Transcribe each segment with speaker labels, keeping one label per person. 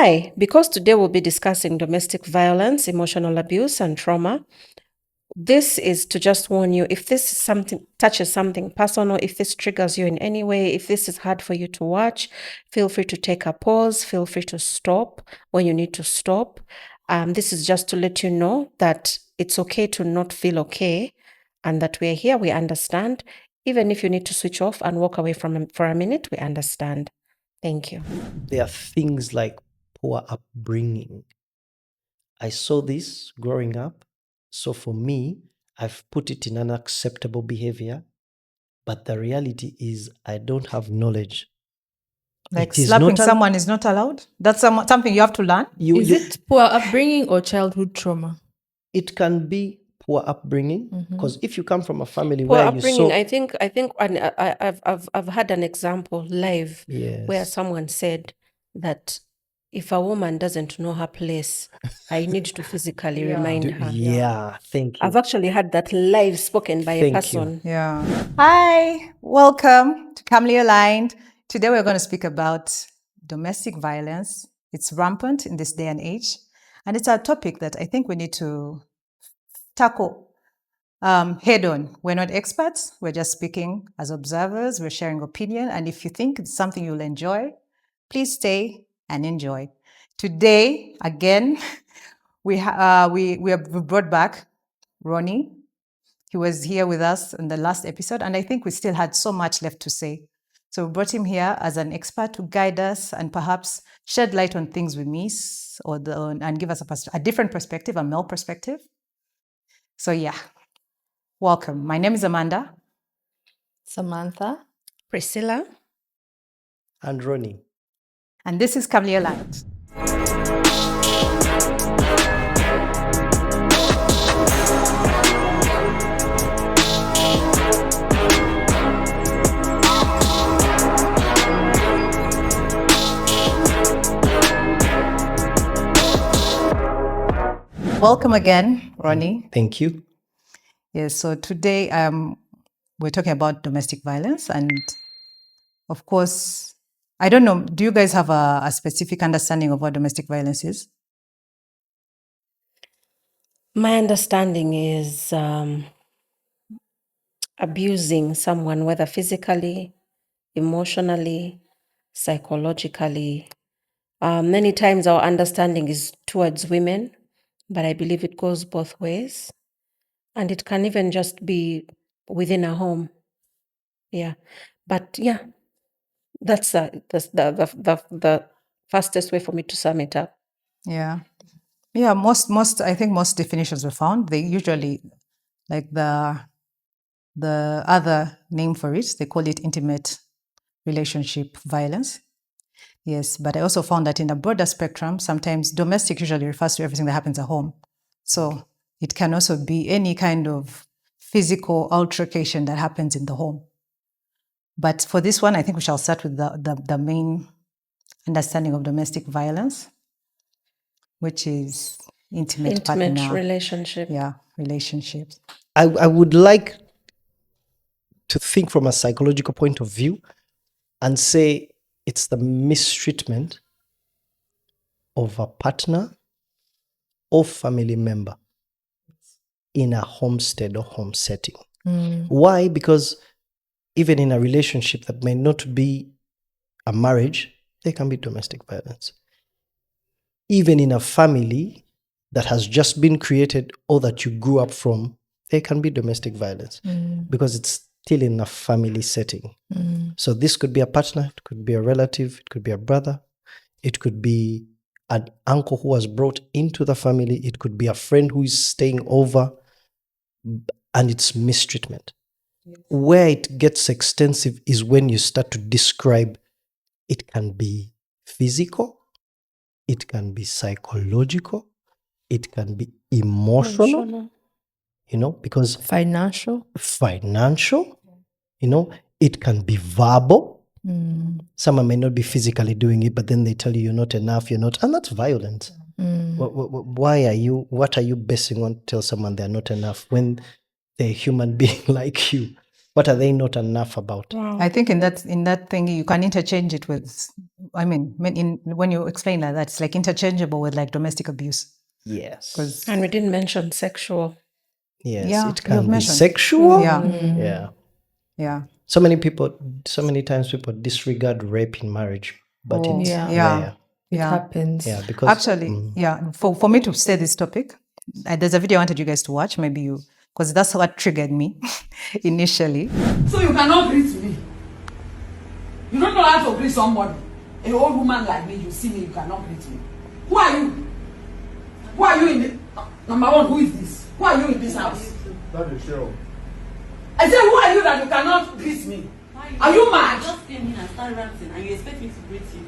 Speaker 1: Hi, because today we'll be discussing domestic violence, emotional abuse, and trauma. This is to just warn you if this is something touches something personal, if this triggers you in any way, if this is hard for you to watch, feel free to take a pause, feel free to stop when you need to stop. This is just to let you know that it's okay to not feel okay and that we're here, we understand. Even if you need to switch off and walk away for a minute, we understand. Thank you.
Speaker 2: There are things like poor upbringing. I saw this growing up. So for me, I've put it in unacceptable behavior. But the reality is I don't have knowledge.
Speaker 3: Like
Speaker 2: It is
Speaker 3: slapping
Speaker 2: not a-
Speaker 3: someone is not allowed? That's something you have to learn?
Speaker 4: Is it poor upbringing or childhood trauma?
Speaker 2: It can be poor upbringing because if you come from a family
Speaker 1: Poor
Speaker 2: where
Speaker 1: upbringing.
Speaker 2: you saw,
Speaker 1: I think, and I've had an example live
Speaker 2: yes,
Speaker 1: where someone said that if a woman doesn't know her place, I need to physically remind her.
Speaker 2: yeah, thank you.
Speaker 1: I've actually had that live spoken by a
Speaker 2: Thank you.
Speaker 1: person.
Speaker 3: Yeah. Hi, welcome to Calmly Aligned. Today we're going to speak about domestic violence. It's rampant in this day and age. And it's a topic that I think we need to tackle head on. We're not experts. We're just speaking as observers. We're sharing opinion. And if you think it's something you'll enjoy, please stay and enjoy. Today, again, we have brought back Ronnie. He was here with us in the last episode, and I think we still had so much left to say. So we brought him here as an expert to guide us and perhaps shed light on things we miss and give us a different perspective, a male perspective. So yeah, welcome. My name is Amanda.
Speaker 4: Samantha?
Speaker 1: Priscilla?
Speaker 2: And Ronnie.
Speaker 3: And this is Calmly Aligned. Welcome again, Ronnie.
Speaker 2: Thank you.
Speaker 3: Yes, so today we're talking about domestic violence. And of course, I don't know, do you guys have a specific understanding of what domestic violence is?
Speaker 1: My understanding is abusing someone, whether physically, emotionally, psychologically. Many times our understanding is towards women, but I believe it goes both ways. And it can even just be within a home. Yeah. But yeah, that's the fastest way for me to sum it up.
Speaker 3: Yeah. Yeah, I think most definitions we found, they usually, like the other name for it, they call it intimate relationship violence. Yes, but I also found that in a broader spectrum, sometimes domestic usually refers to everything that happens at home. So it can also be any kind of physical altercation that happens in the home. But for this one, I think we shall start with the main understanding of domestic violence, which is intimate partner.
Speaker 1: Relationship.
Speaker 3: Yeah, relationships.
Speaker 2: I would like to think from a psychological point of view and say it's the mistreatment of a partner or family member in a homestead or home setting. Why? Because even in a relationship that may not be a marriage, there can be domestic violence. Even in a family that has just been created or that you grew up from, there can be domestic violence because it's still in a family setting. So this could be a partner, it could be a relative, it could be a brother, it could be an uncle who was brought into the family, it could be a friend who is staying over, and it's mistreatment. Yes. Where it gets extensive is when you start to describe it can be physical, it can be psychological, it can be emotional. Because
Speaker 4: Financial,
Speaker 2: it can be verbal. Someone may not be physically doing it, but then they tell you're not enough, and that's violence. What are you basing on to tell someone they're not enough when they're a human being like you? What are they not enough about?
Speaker 1: Wow.
Speaker 3: I think in that thing you can interchange it with. I mean, when you explain like that, it's like interchangeable with like domestic abuse.
Speaker 2: Yes.
Speaker 3: Because
Speaker 1: And we didn't mention sexual.
Speaker 2: Yes,
Speaker 3: Yeah,
Speaker 2: it
Speaker 3: you
Speaker 2: can
Speaker 3: have
Speaker 2: be
Speaker 3: mentioned.
Speaker 2: sexual.
Speaker 3: Yeah.
Speaker 2: Yeah.
Speaker 3: yeah,
Speaker 2: So many times people disregard rape in marriage, but
Speaker 3: Oh,
Speaker 2: it's
Speaker 4: Yeah.
Speaker 2: there.
Speaker 4: It
Speaker 3: yeah.
Speaker 4: happens.
Speaker 2: Yeah, because
Speaker 3: Actually, yeah. For me to say this topic, there's a video I wanted you guys to watch. Maybe you, because that's what triggered me initially.
Speaker 5: So you cannot greet me. You don't know how to greet somebody. An old woman like me, you see me, you cannot greet me. Who are you? Who are you in the number one, who is this? Who are you in this house?
Speaker 6: That is sure.
Speaker 5: I said, who are you that you cannot greet me? Are you mad?
Speaker 7: I just came in and started ranting, and you expect me to greet you.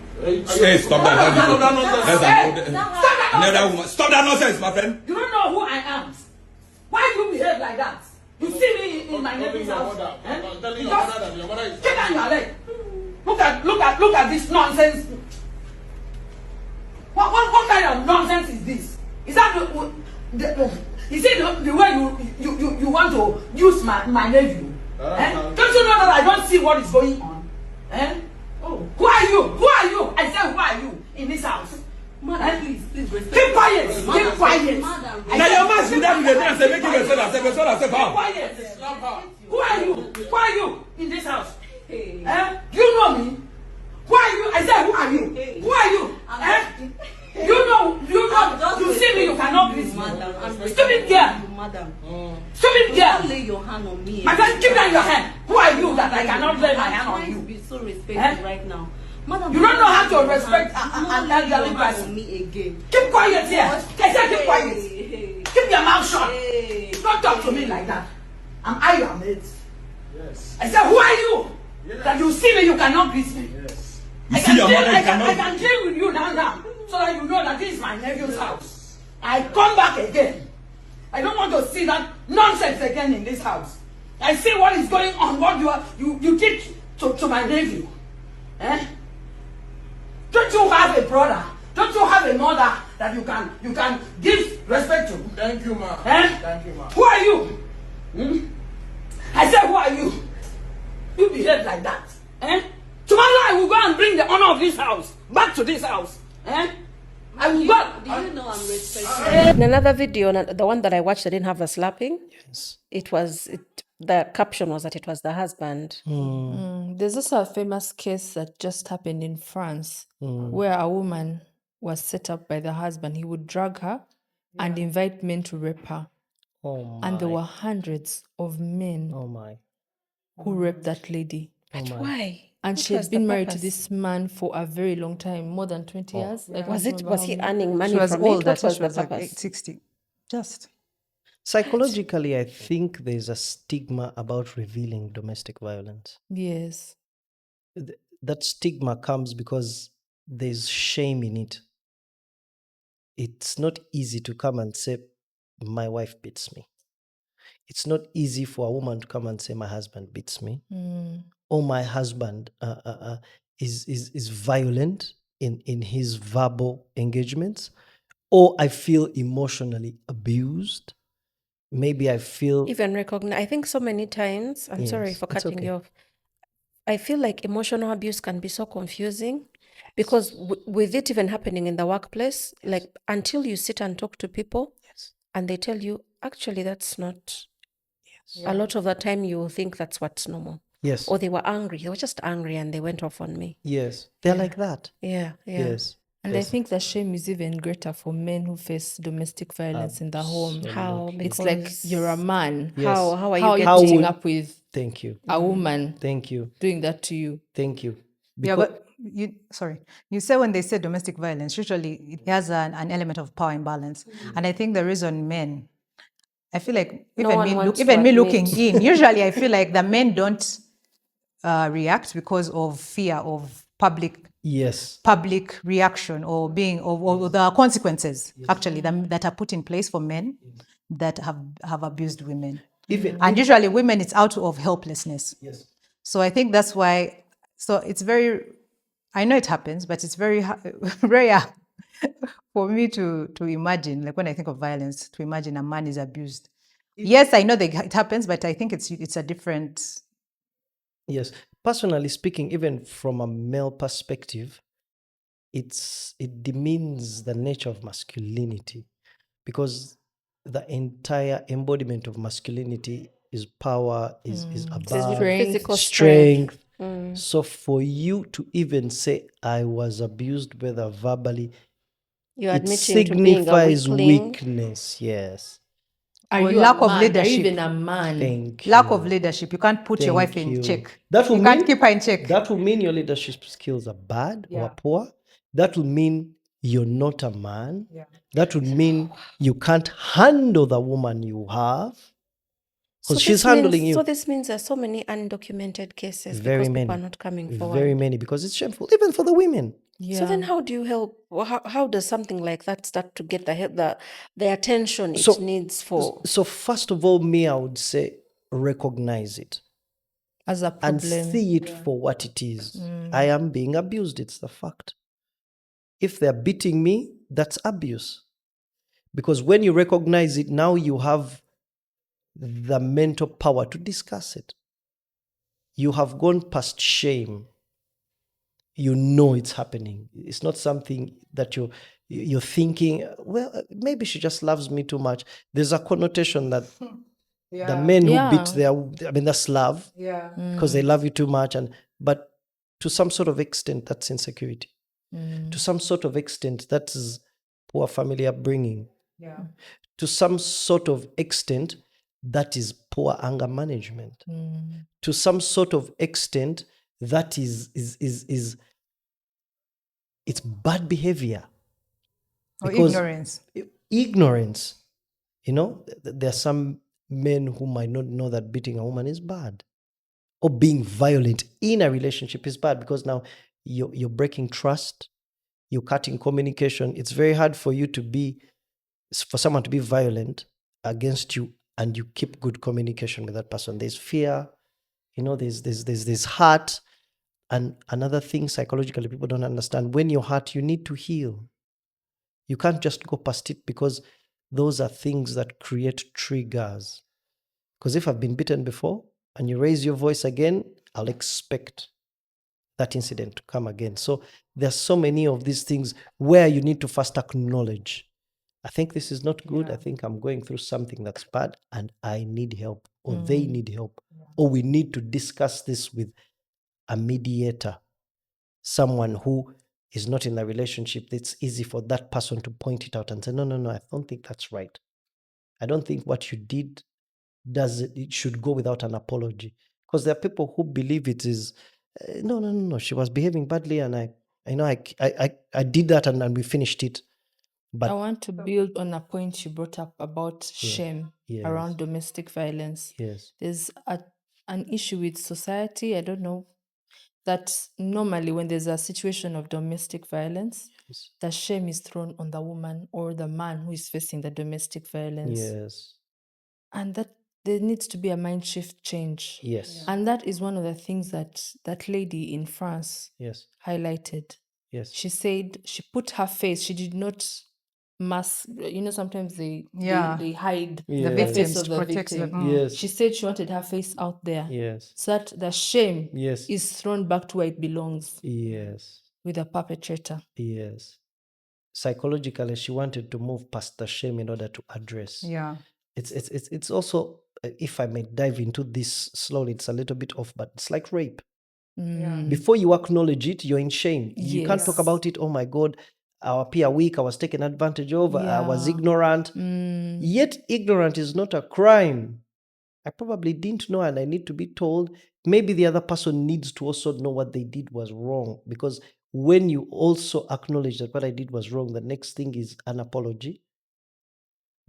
Speaker 6: Hey, stop that.
Speaker 5: Stop that
Speaker 6: Nonsense. Stop that nonsense, my friend.
Speaker 5: You don't know who I am. Why do you behave like that? You see me in my neighbor's house. Eh?
Speaker 6: I'm telling your
Speaker 5: Because-
Speaker 6: mother that your mother is.
Speaker 5: Get down your leg. Look at this nonsense. What kind of nonsense is this? Is that is it the way you want to use my nephew? Eh? Don't you know that I don't see what is going on? Eh? Oh. Who are you? Who are you? I said, who are you in this house?
Speaker 7: Madam, please respect.
Speaker 5: Keep quiet. Keep quiet.
Speaker 7: Madam,
Speaker 6: Now your man should have been there. Say, make him respect
Speaker 5: Keep
Speaker 6: how?
Speaker 5: quiet.
Speaker 6: Slap her.
Speaker 5: Who are you? Who are you in this house?
Speaker 7: Hey.
Speaker 5: Eh? Do you know me? Who are you? I said, who are you? Who are you? Eh? You know, you see me, you cannot greet me.
Speaker 7: Madam, I'm
Speaker 5: Stupid girl.
Speaker 7: Madam,
Speaker 5: Stupid
Speaker 7: don't
Speaker 5: girl.
Speaker 7: lay your hand on me.
Speaker 5: My friend, keep down your hand. Who are you that I cannot lay my hand
Speaker 7: I'm
Speaker 5: on
Speaker 7: trying to
Speaker 5: you?
Speaker 7: be so respectful
Speaker 5: Eh?
Speaker 7: right now. Madam,
Speaker 5: You don't know how to
Speaker 7: lay your
Speaker 5: respect
Speaker 7: hand-
Speaker 5: an
Speaker 7: don't lay
Speaker 5: elderly
Speaker 7: your hand
Speaker 5: person.
Speaker 7: on me again.
Speaker 5: Keep quiet here. I said, keep quiet.
Speaker 7: Hey.
Speaker 5: Keep your mouth shut.
Speaker 7: Hey.
Speaker 5: Don't talk to me like that. I your mate.
Speaker 6: Yes.
Speaker 5: I said, who are you? That you see me, you cannot greet me.
Speaker 6: Yes.
Speaker 5: I
Speaker 6: You see your mother, you
Speaker 5: I
Speaker 6: cannot.
Speaker 5: can deal with you now, so that you know that this is my nephew's house. I come back again. I don't want to see that nonsense again in this house. I see what is going on, what you did to my nephew. Eh? Don't you have a brother? Don't you have a mother that you can give respect to?
Speaker 6: Thank you, ma.
Speaker 5: Eh?
Speaker 6: Thank you, ma.
Speaker 5: Who are you? Hmm? I said, who are you? You behave like that. Eh? Tomorrow I will go and bring the honor of this house back to this house. Eh? I will go.
Speaker 7: Do you know I'm respectful?
Speaker 1: In another video, the one that I watched, I didn't have a slapping.
Speaker 2: yes.
Speaker 1: The caption was that it was the husband.
Speaker 4: There's also a famous case that just happened in France where a woman was set up by the husband. He would drag her and invite men to rape her.
Speaker 2: Oh my.
Speaker 4: And there were hundreds of men
Speaker 2: Oh my.
Speaker 4: who raped that lady.
Speaker 1: But why?
Speaker 4: And
Speaker 1: What
Speaker 4: she
Speaker 1: was
Speaker 4: had
Speaker 1: the
Speaker 4: been married to
Speaker 1: purpose?
Speaker 4: this man for a very long time, more than 20 years. I can't
Speaker 1: Was
Speaker 4: remember how
Speaker 1: he
Speaker 4: many.
Speaker 1: earning money
Speaker 3: She was
Speaker 1: from
Speaker 3: old.
Speaker 1: it? What
Speaker 3: That
Speaker 1: was
Speaker 3: she
Speaker 1: the
Speaker 3: was like
Speaker 1: purpose?
Speaker 3: 60. Just.
Speaker 2: Psychologically, I think there's a stigma about revealing domestic violence.
Speaker 4: Yes.
Speaker 2: That stigma comes because there's shame in it. It's not easy to come and say, my wife beats me. It's not easy for a woman to come and say, my husband beats me. Or my husband is violent in his verbal engagements. Or I feel emotionally abused. Maybe I feel
Speaker 1: Even recognize. I think so many times, I'm sorry
Speaker 2: Yes,
Speaker 1: for
Speaker 2: it's
Speaker 1: cutting
Speaker 2: okay.
Speaker 1: you off. I feel like emotional abuse can be so confusing because with it even happening in the workplace, like until you sit and talk to people
Speaker 2: Yes.
Speaker 1: and they tell you, actually, that's not. A lot of the time you will think that's what's normal.
Speaker 2: Yes.
Speaker 1: Or they were angry. They were just angry and they went off on me.
Speaker 2: Yes. They're like that.
Speaker 1: Yeah.
Speaker 2: Yes.
Speaker 4: And
Speaker 2: Yes.
Speaker 4: I think the shame is even greater for men who face domestic violence in the home.
Speaker 1: How?
Speaker 4: It's like
Speaker 1: Because
Speaker 4: you're a man.
Speaker 2: Yes.
Speaker 1: How are
Speaker 4: How are
Speaker 1: you
Speaker 4: you
Speaker 2: How
Speaker 4: putting
Speaker 2: would-
Speaker 4: up with
Speaker 2: Thank you.
Speaker 4: a woman
Speaker 2: Thank you.
Speaker 4: doing that to you?
Speaker 2: Thank you.
Speaker 3: Yeah,
Speaker 2: Because-
Speaker 3: but you say when they say domestic violence, usually it has an element of power imbalance. And I think the reason men, I feel like
Speaker 1: No one wants to
Speaker 3: even me
Speaker 1: admit.
Speaker 3: looking in, usually I feel like the men don't react because of fear of public
Speaker 2: yes.
Speaker 3: reaction or being or the consequences actually that are put in place for men that have abused women. And usually women, it's out of helplessness.
Speaker 2: Yes.
Speaker 3: So I think that's why. So it's very. I know it happens, but it's very very hard for me to imagine. Like when I think of violence, to imagine a man is abused. Yes, I know that it happens, but I think it's a different
Speaker 2: Yes. Personally speaking, even from a male perspective, it demeans the nature of masculinity, because the entire embodiment of masculinity is power, is above,
Speaker 4: Strength.
Speaker 1: Physical
Speaker 2: strength.
Speaker 1: Mm.
Speaker 2: So for you to even say I was abused, whether verbally,
Speaker 1: You're
Speaker 2: it
Speaker 1: admitting to being a
Speaker 2: signifies
Speaker 1: weakling.
Speaker 2: weakness. Yes.
Speaker 4: Are
Speaker 3: Or
Speaker 4: you
Speaker 3: lack
Speaker 4: a
Speaker 3: of
Speaker 4: man? Are you
Speaker 3: leadership.
Speaker 4: even a man?
Speaker 2: Thank
Speaker 3: Lack
Speaker 2: you.
Speaker 3: of leadership. You can't put your wife
Speaker 2: Thank
Speaker 3: in
Speaker 2: you.
Speaker 3: check.
Speaker 2: That will
Speaker 3: You
Speaker 2: mean
Speaker 3: can't keep her in check.
Speaker 2: that will mean your leadership skills are bad or
Speaker 3: Yeah.
Speaker 2: poor. That will mean you're not a man.
Speaker 3: Yeah.
Speaker 2: That would mean you can't handle the woman you have, because she's handling you.
Speaker 1: So this means there's so many undocumented cases
Speaker 2: Very
Speaker 1: because people
Speaker 2: many.
Speaker 1: are not coming forward.
Speaker 2: Very many, because it's shameful, even for the women.
Speaker 4: Yeah.
Speaker 1: So then how do you help? How does something like that start to get the help, the attention it
Speaker 2: So-
Speaker 1: needs for?
Speaker 2: So first of all, I would say recognize it
Speaker 4: As a
Speaker 2: and
Speaker 4: problem.
Speaker 2: see it for what it is. I am being abused. It's the fact. If they're beating me, that's abuse. Because when you recognize it, now you have the mental power to discuss it. You have gone past shame. You know it's happening. It's not something that you're thinking, well, maybe she just loves me too much. There's a connotation that the men who beat that's love,
Speaker 3: Yeah.
Speaker 2: because they love you too much. But to some sort of extent, that's insecurity. To some sort of extent, that is poor family upbringing.
Speaker 3: Yeah.
Speaker 2: To some sort of extent, that is poor anger management. To some sort of extent, that is it's bad behavior.
Speaker 3: Or
Speaker 2: Because
Speaker 3: ignorance.
Speaker 2: Ignorance. There are some men who might not know that beating a woman is bad, or being violent in a relationship is bad, because now you're breaking trust, you're cutting communication. It's very hard for someone to be violent against you and you keep good communication with that person. There's fear, there's hurt. And another thing psychologically people don't understand, when you're hurt, you need to heal. You can't just go past it, because those are things that create triggers. Because if I've been beaten before and you raise your voice again, I'll expect that incident to come again. So there's so many of these things where you need to first acknowledge, I think this is not good. I think I'm going through something that's bad and I need help, or they need help, or we need to discuss this with a mediator, someone who is not in the relationship. It's easy for that person to point it out and say, no, I don't think that's right. I don't think what you did it should go without an apology. Because there are people who believe it is, no, she was behaving badly and I did that and we finished it. But
Speaker 4: I want to build on a point you brought up about shame
Speaker 2: yes.
Speaker 4: around domestic violence.
Speaker 2: Yes.
Speaker 4: There's an issue with society, I don't know, that normally when there's a situation of domestic violence,
Speaker 2: Yes.
Speaker 4: the shame is thrown on the woman or the man who is facing the domestic violence.
Speaker 2: Yes.
Speaker 4: And that there needs to be a mind shift change.
Speaker 2: Yes.
Speaker 4: And that is one of the things that that lady in France
Speaker 2: Yes.
Speaker 4: highlighted.
Speaker 2: Yes.
Speaker 4: She said she put her face, she did not mask, sometimes they hide
Speaker 3: The
Speaker 2: Yes.
Speaker 4: the
Speaker 3: victims
Speaker 4: face of
Speaker 3: to
Speaker 4: the
Speaker 3: protect
Speaker 4: victim.
Speaker 3: them.
Speaker 2: Yes.
Speaker 4: She said she wanted her face out there.
Speaker 2: Yes.
Speaker 4: So that the shame
Speaker 2: Yes.
Speaker 4: is thrown back to where it belongs,
Speaker 2: Yes.
Speaker 4: with the perpetrator.
Speaker 2: Yes. Psychologically, she wanted to move past the shame in order to address.
Speaker 3: Yeah.
Speaker 2: It's also, if I may dive into this slowly, it's a little bit off, but it's like rape. Before you acknowledge it, you're in shame. You can't talk
Speaker 4: Yes.
Speaker 2: about it. Oh my God, I appear weak. I was taken advantage of. I was
Speaker 4: Yeah.
Speaker 2: ignorant. Yet ignorant is not a crime. I probably didn't know and I need to be told. Maybe the other person needs to also know what they did was wrong. Because when you also acknowledge that what I did was wrong, the next thing is an apology,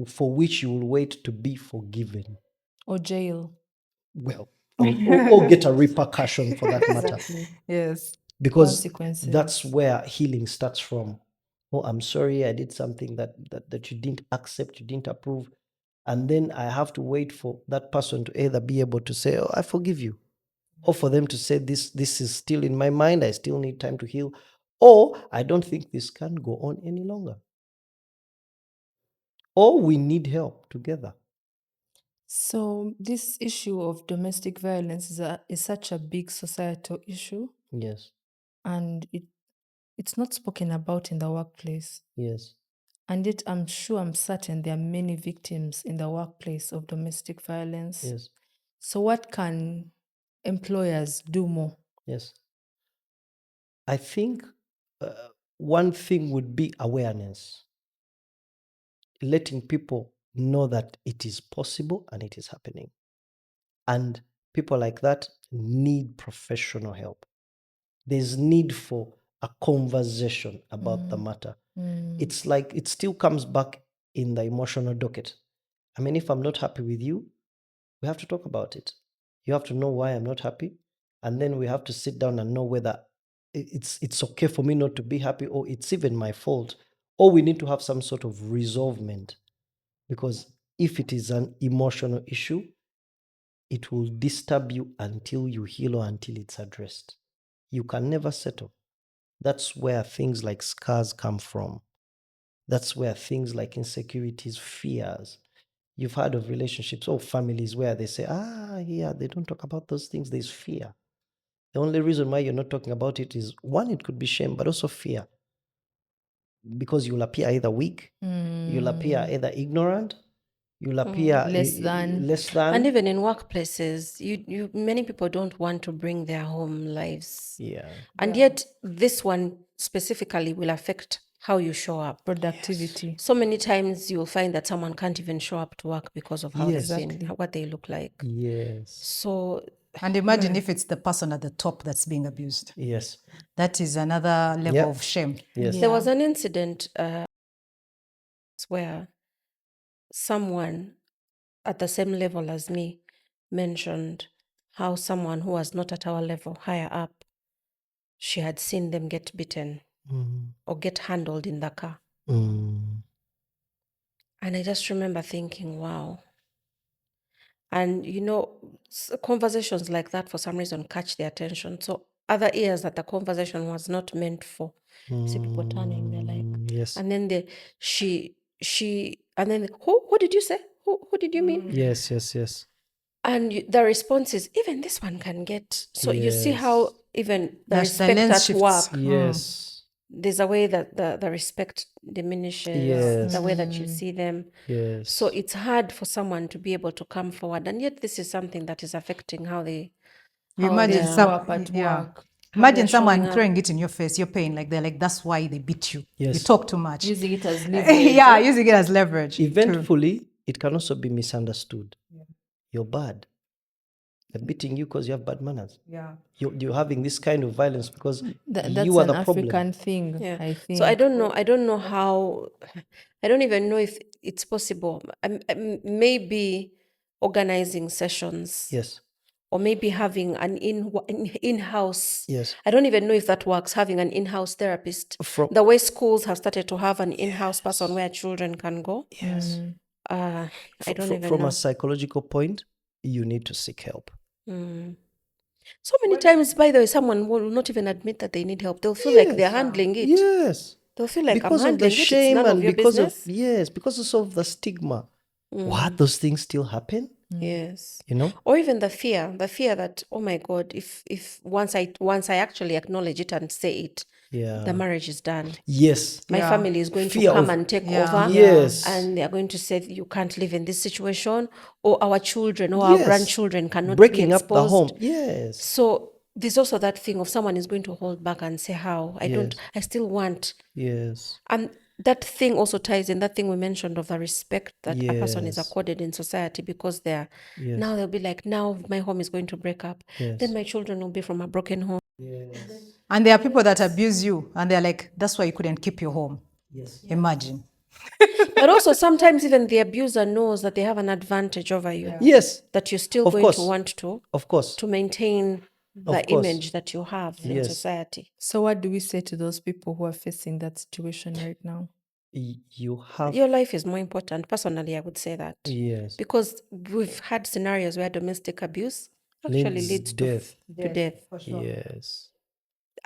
Speaker 2: for which you will wait to be forgiven.
Speaker 4: Or jail.
Speaker 2: Well, or get a repercussion for that matter.
Speaker 4: Exactly.
Speaker 3: Yes.
Speaker 2: Because
Speaker 4: Consequences.
Speaker 2: that's where healing starts from. Oh, I'm sorry, I did something that you didn't accept, you didn't approve. And then I have to wait for that person to either be able to say, oh, I forgive you. Or for them to say, this is still in my mind, I still need time to heal. Or I don't think this can go on any longer. Or we need help together.
Speaker 4: So this issue of domestic violence is such a big societal issue,
Speaker 2: Yes.
Speaker 4: and it's not spoken about in the workplace.
Speaker 2: Yes.
Speaker 4: And yet I'm certain there are many victims in the workplace of domestic violence.
Speaker 2: Yes.
Speaker 4: So what can employers do more?
Speaker 2: Yes. I think one thing would be awareness, letting people know that it is possible and it is happening. And people like that need professional help. There's need for a conversation about the matter. It's like it still comes back in the emotional docket. I mean, if I'm not happy with you, we have to talk about it. You have to know why I'm not happy. And then we have to sit down and know whether it's okay for me not to be happy, or it's even my fault, or we need to have some sort of resolvement. Because if it is an emotional issue, it will disturb you until you heal or until it's addressed. You can never settle. That's where things like scars come from. That's where things like insecurities, fears. You've heard of relationships or families where they say, yeah, they don't talk about those things. There's fear. The only reason why you're not talking about it is, one, it could be shame, but also fear. Because you'll appear either weak, you'll appear either ignorant, you'll appear
Speaker 4: Less than.
Speaker 2: less than.
Speaker 1: And even in workplaces, you many people don't want to bring their home lives.
Speaker 2: Yeah.
Speaker 1: And yet this one specifically will affect how you show up.
Speaker 4: Productivity.
Speaker 1: So many times you'll find that someone can't even show up to work because of how
Speaker 2: Yes.
Speaker 1: they've been, what they look like.
Speaker 2: Yes.
Speaker 1: So
Speaker 3: And imagine if it's the person at the top that's being abused.
Speaker 2: Yes.
Speaker 3: That is another level
Speaker 2: Yep.
Speaker 3: of shame.
Speaker 2: Yes.
Speaker 1: there was an incident where someone at the same level as me mentioned how someone who was not at our level, higher up, she had seen them get beaten or get handled in the car.
Speaker 2: Mm.
Speaker 1: And I just remember thinking, wow. And, conversations like that for some reason catch their attention. So other ears that the conversation was not meant for. See people turning, they're like,
Speaker 2: Yes.
Speaker 1: and then and then, who did you say? Who did you mean?
Speaker 2: Yes. Yes. Yes.
Speaker 1: And the response is, even this one can get. So you see how
Speaker 2: Yes.
Speaker 1: even the
Speaker 3: That's the
Speaker 1: respect
Speaker 3: lens
Speaker 1: at
Speaker 3: shifts.
Speaker 1: work,
Speaker 2: Yes.
Speaker 1: there's a way that the respect diminishes,
Speaker 2: Yes.
Speaker 1: the way that you see them.
Speaker 2: Yes.
Speaker 1: So it's hard for someone to be able to come forward. And yet this is something that is affecting how they
Speaker 3: You
Speaker 1: how
Speaker 3: imagine
Speaker 1: they are-
Speaker 4: show up at
Speaker 3: yeah.
Speaker 4: work.
Speaker 3: Imagine
Speaker 1: they're
Speaker 3: someone
Speaker 1: showing up.
Speaker 3: throwing it in your face, you're paying, like they're like, that's why they beat you. You
Speaker 2: Yes.
Speaker 3: talk too much.
Speaker 4: Using it as leverage.
Speaker 3: Yeah, using it as leverage. True.
Speaker 2: Eventfully, it can also be misunderstood. You're bad. They're beating you because you have bad manners.
Speaker 3: Yeah.
Speaker 2: You're having this kind of violence because
Speaker 4: That's
Speaker 2: you are
Speaker 4: an
Speaker 2: the problem.
Speaker 4: African thing,
Speaker 1: Yeah.
Speaker 4: I think.
Speaker 1: So I don't know how, I don't even know if it's possible. Maybe organizing sessions.
Speaker 2: Yes.
Speaker 1: Or maybe having an in-house.
Speaker 2: Yes.
Speaker 1: I don't even know if that works, having an in-house therapist.
Speaker 2: From
Speaker 1: The way schools have started to have an in-house person where children can go.
Speaker 2: yes.
Speaker 1: I don't even
Speaker 2: From
Speaker 1: know.
Speaker 2: a psychological point, you need to seek help.
Speaker 1: So many times, by the way, someone will not even admit that they need help. They'll feel like they're handling it.
Speaker 2: Yes.
Speaker 1: They'll feel like
Speaker 2: Because
Speaker 1: I'm
Speaker 2: of the
Speaker 1: handling it. It's
Speaker 2: shame
Speaker 1: none
Speaker 2: and
Speaker 1: of your
Speaker 2: because
Speaker 1: business.
Speaker 2: because of the stigma. What, those things still happen?
Speaker 1: Yes.
Speaker 2: You know?
Speaker 1: Or even the fear that, oh my God, if once I actually acknowledge it and say it,
Speaker 2: Yeah.
Speaker 1: the marriage is done.
Speaker 2: Yes.
Speaker 1: My
Speaker 3: Yeah.
Speaker 1: family is going
Speaker 2: Fear
Speaker 1: to come
Speaker 2: of-
Speaker 1: and take
Speaker 3: Yeah.
Speaker 1: over.
Speaker 2: Yes.
Speaker 1: And they are going to say you can't live in this situation, or our children or our
Speaker 2: Yes.
Speaker 1: grandchildren cannot
Speaker 2: Breaking
Speaker 1: be
Speaker 2: up
Speaker 1: exposed.
Speaker 2: the home. Yes.
Speaker 1: So there's also that thing of someone is going to hold back and say how. I still want.
Speaker 2: Yes.
Speaker 1: And that thing also ties in that thing we mentioned of the respect that a person is
Speaker 2: Yes.
Speaker 1: accorded in society, because
Speaker 2: Yes.
Speaker 1: now they'll be like, now my home is going to break up.
Speaker 2: Yes.
Speaker 1: Then my children will be from a broken home.
Speaker 3: And there are people that abuse you and they're like, that's why you couldn't keep your home.
Speaker 2: Yes.
Speaker 3: Imagine.
Speaker 1: But also sometimes even the abuser knows that they have an advantage over you.
Speaker 2: Yes.
Speaker 1: That you're still
Speaker 2: Of
Speaker 1: going
Speaker 2: course.
Speaker 1: to want to
Speaker 2: Of course.
Speaker 1: maintain the
Speaker 2: Of course.
Speaker 1: image that you have in
Speaker 2: Yes.
Speaker 1: society.
Speaker 4: So what do we say to those people who are facing that situation right now?
Speaker 2: You have
Speaker 1: Your life is more important. Personally, I would say that.
Speaker 2: yes.
Speaker 1: Because we've had scenarios where domestic abuse actually leads
Speaker 2: death.
Speaker 1: to death.
Speaker 2: Yes.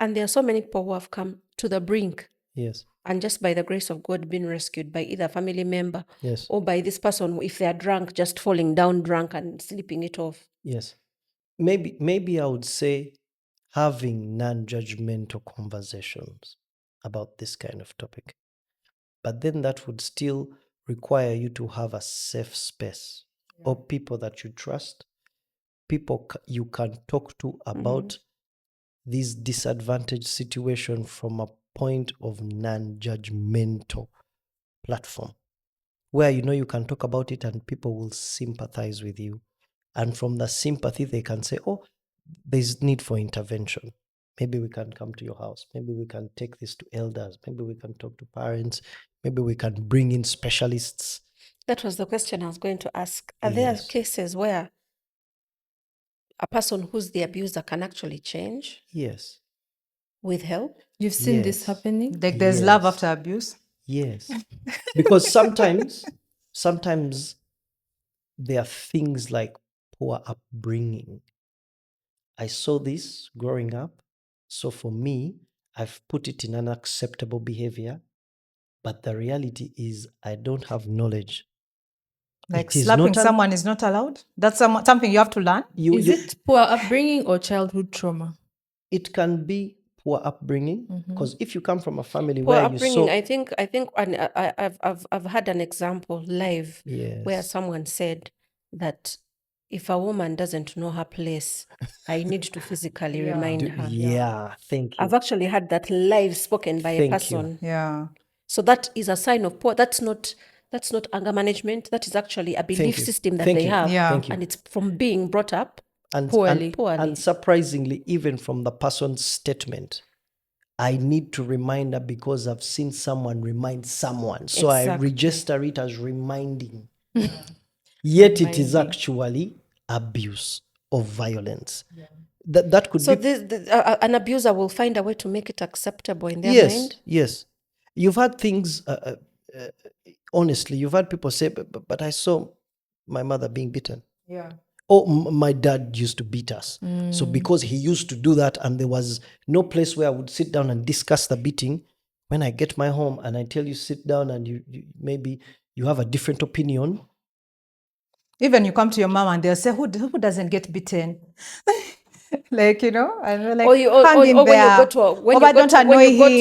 Speaker 1: And there are so many people who have come to the brink
Speaker 2: Yes.
Speaker 1: and just by the grace of God being rescued by either a family member
Speaker 2: Yes.
Speaker 1: or by this person, if they are drunk, just falling down drunk and sleeping it off.
Speaker 2: Yes. Maybe I would say having non-judgmental conversations about this kind of topic. But then that would still require you to have a safe space or people that you trust, people you can talk to about this disadvantaged situation from a point of non-judgmental platform where you can talk about it and people will sympathize with you. And from the sympathy, they can say, oh, there's need for intervention. Maybe we can come to your house. Maybe we can take this to elders. Maybe we can talk to parents. Maybe we can bring in specialists.
Speaker 1: That was the question I was going to ask. Are there
Speaker 2: Yes.
Speaker 1: cases where a person who's the abuser can actually change
Speaker 2: Yes.
Speaker 1: with help?
Speaker 4: You've seen this
Speaker 2: Yes.
Speaker 4: happening?
Speaker 3: Like there's love
Speaker 2: Yes.
Speaker 3: after abuse.
Speaker 2: Yes. Because sometimes there are things like poor upbringing. I saw this growing up. So for me, I've put it in unacceptable behavior. But the reality is I don't have knowledge.
Speaker 3: Like
Speaker 2: It is
Speaker 3: slapping
Speaker 2: not
Speaker 3: someone is not allowed. That's something you have to learn.
Speaker 4: Is it poor upbringing or childhood trauma?
Speaker 2: It can be poor upbringing because if you come from a family
Speaker 1: Poor
Speaker 2: where
Speaker 1: upbringing.
Speaker 2: you saw,
Speaker 1: I think, and I've had an example live where
Speaker 2: yes,
Speaker 1: someone said that if a woman doesn't know her place, I need to physically remind her.
Speaker 2: yeah, thank you.
Speaker 1: I've actually had that live spoken by a
Speaker 2: Thank you.
Speaker 1: person.
Speaker 3: Yeah.
Speaker 1: So that is a sign of poor. That's not anger management. That is actually a belief
Speaker 2: you.
Speaker 1: system that
Speaker 2: Thank
Speaker 1: they
Speaker 2: you.
Speaker 1: have,
Speaker 3: Yeah.
Speaker 2: Thank you.
Speaker 1: and it's from being brought up
Speaker 2: And
Speaker 1: poorly.
Speaker 2: And surprisingly, even from the person's statement, I need to remind her because I've seen someone remind someone. So I
Speaker 1: Exactly.
Speaker 2: register it as reminding. Yet it is actually abuse or violence. That could
Speaker 1: So
Speaker 2: be
Speaker 1: an abuser will find a way to make it acceptable in their
Speaker 2: yes,
Speaker 1: mind.
Speaker 2: yes. You've had things, honestly, you've had people say, but I saw my mother being beaten.
Speaker 3: Yeah.
Speaker 2: Oh, my dad used to beat us. So because he used to do that and there was no place where I would sit down and discuss the beating, when I get my home and I tell you sit down and you maybe you have a different opinion.
Speaker 3: Even you come to your mom and they'll say, who doesn't get beaten? Like, and we're like,
Speaker 1: Or
Speaker 3: hang in
Speaker 1: when you
Speaker 3: there.
Speaker 1: go to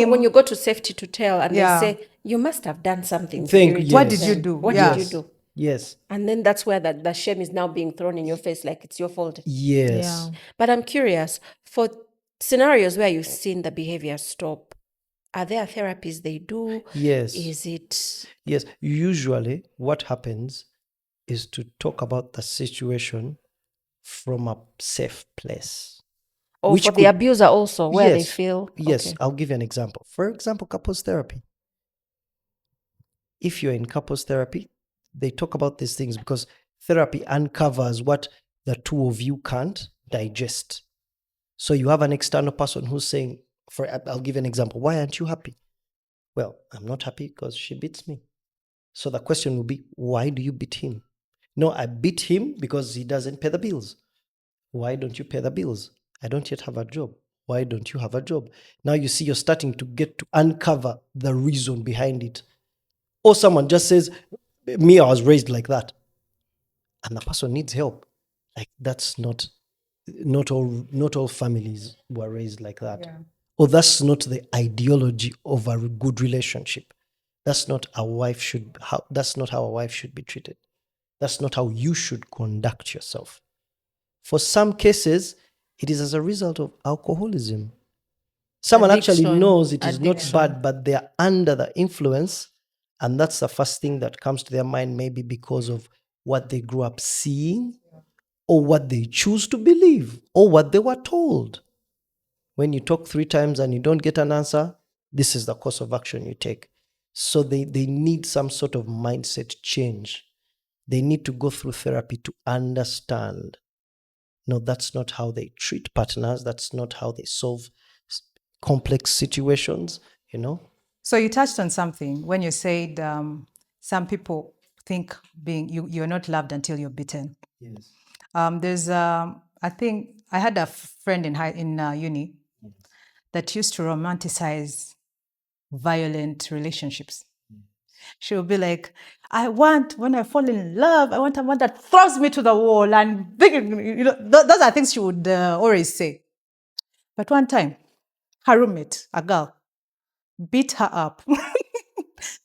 Speaker 1: when you go to safety to tell, and
Speaker 3: Yeah.
Speaker 1: they say you must have done something. to
Speaker 2: Thank
Speaker 1: irritate
Speaker 2: you.
Speaker 3: What did
Speaker 1: them.
Speaker 3: you do?
Speaker 1: What
Speaker 3: Yeah.
Speaker 1: did you do?
Speaker 2: Yes.
Speaker 1: And then that's where the shame is now being thrown in your face, like it's your fault.
Speaker 2: Yes.
Speaker 1: But I'm curious, for scenarios where you've seen the behavior stop, are there therapies they do?
Speaker 2: Yes.
Speaker 1: Is it
Speaker 2: Yes. Usually what happens is to talk about the situation from a safe place.
Speaker 1: or
Speaker 2: Which
Speaker 1: for the
Speaker 2: could-
Speaker 1: abuser also, where they
Speaker 2: Yes.
Speaker 1: feel
Speaker 2: Yes,
Speaker 1: okay.
Speaker 2: I'll give you an example. For example, couples therapy. If you're in couples therapy, they talk about these things because therapy uncovers what the two of you can't digest. So you have an external person who's saying, I'll give you an example. Why aren't you happy? Well, I'm not happy because she beats me. So the question will be, why do you beat him? No, I beat him because he doesn't pay the bills. Why don't you pay the bills? I don't yet have a job. Why don't you have a job? Now you see you're starting to get to uncover the reason behind it. Or someone just says, me, I was raised like that. And the person needs help. Like that's not all families were raised like that.
Speaker 3: Yeah.
Speaker 2: Or that's not the ideology of a good relationship. That's not how that's not how a wife should be treated. That's not how you should conduct yourself. For some cases, it is as a result of alcoholism. Someone actually
Speaker 4: Addiction.
Speaker 2: knows it is
Speaker 4: Addiction.
Speaker 2: not bad, but they're under the influence. And that's the first thing that comes to their mind, maybe because of what they grew up seeing, or what they choose to believe, or what they were told. When you talk 3 times and you don't get an answer, this is the course of action you take. So they need some sort of mindset change. They need to go through therapy to understand. No, that's not how they treat partners. That's not how they solve complex situations,
Speaker 3: So you touched on something when you said some people think you're not loved until you're beaten.
Speaker 2: Yes.
Speaker 3: There's I think I had a friend in uni that used to romanticize violent relationships. She'll be like, when I fall in love, I want someone that throws me to the wall. And, those are things she would always say. But one time, her roommate, a girl, beat her up.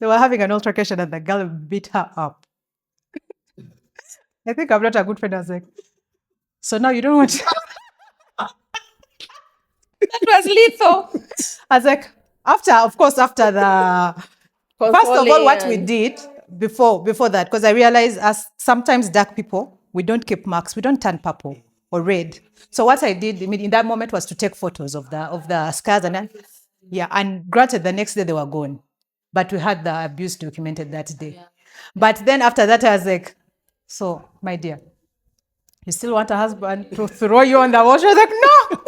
Speaker 3: They were having an altercation and the girl beat her up. I think I'm not a good friend. I was like, so now you don't want to.
Speaker 1: That was lethal.
Speaker 3: I was like, after the first of all, what we did before that, because I realized as sometimes dark people, we don't keep marks, we don't turn purple or red. So what I did in that moment was to take photos of the scars, and then, and granted, the next day they were gone, but we had the abuse documented that day. But then after that, I was like, so my dear, you still want a husband to throw you on the wall? She was like, no.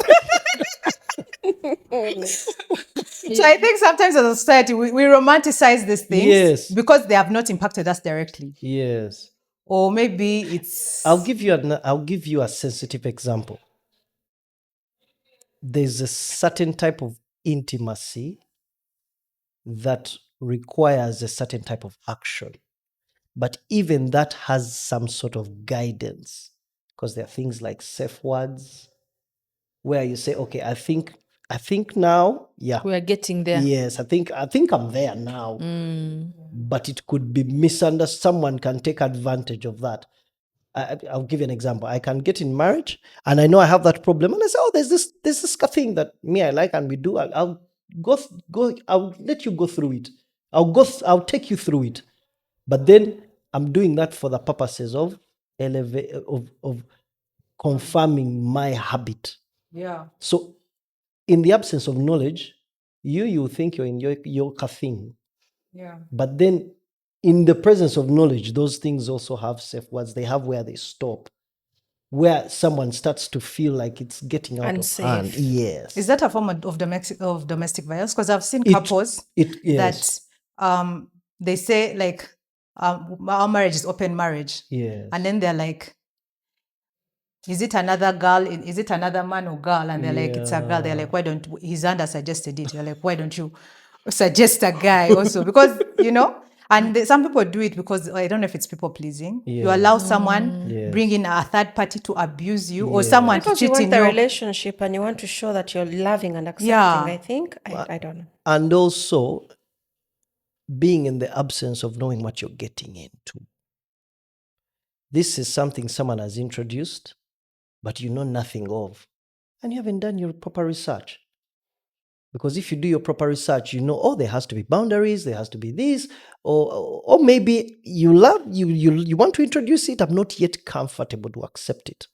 Speaker 3: So I think sometimes as a society, we romanticize these things
Speaker 2: Yes.
Speaker 3: because they have not impacted us directly.
Speaker 2: Yes.
Speaker 3: Or maybe it's...
Speaker 2: I'll give you a sensitive example. There's a certain type of intimacy that requires a certain type of action. But even that has some sort of guidance, because there are things like safe words where you say, okay, I think now,
Speaker 4: We are getting there.
Speaker 2: yes, I think I'm there now. But it could be misunderstood. Someone can take advantage of that. I'll give you an example. I can get in marriage and I know I have that problem, and I say, oh, there's this thing that I like and we do. I'll let you go through it. I'll take you through it. But then I'm doing that for the purposes of confirming my habit.
Speaker 3: Yeah.
Speaker 2: So in the absence of knowledge, you think you're in your thing.
Speaker 3: Yeah.
Speaker 2: But then in the presence of knowledge, those things also have safe words. They have where they stop, where someone starts to feel like it's getting out
Speaker 1: Unsafe.
Speaker 2: of hand. Yes.
Speaker 3: Is that a form of domestic violence? Because I've seen
Speaker 2: It-
Speaker 3: couples
Speaker 2: yes.
Speaker 3: that they say like, our marriage is open marriage.
Speaker 2: Yes.
Speaker 3: And then they're like, is it another girl? Is it another man or girl? And they're like, it's a girl. They're like, why don't, his under suggested it. You're like, why don't you suggest a guy also? Because, and some people do it because, I don't know if it's people pleasing. You
Speaker 2: Yes.
Speaker 3: allow someone,
Speaker 2: Yes.
Speaker 3: bring in a third party to abuse you, or
Speaker 2: Yes.
Speaker 3: someone to
Speaker 1: Because you
Speaker 3: cheat
Speaker 1: want
Speaker 3: in
Speaker 1: the
Speaker 3: you.
Speaker 1: relationship and you want to show that you're loving and accepting,
Speaker 3: Yeah.
Speaker 1: I think. I don't know.
Speaker 2: And also being in the absence of knowing what you're getting into. This is something someone has introduced, but you know nothing of, and you haven't done your proper research. Because if you do your proper research, you know, oh, there has to be boundaries, there has to be this, or maybe you want to introduce it, I'm not yet comfortable to accept it.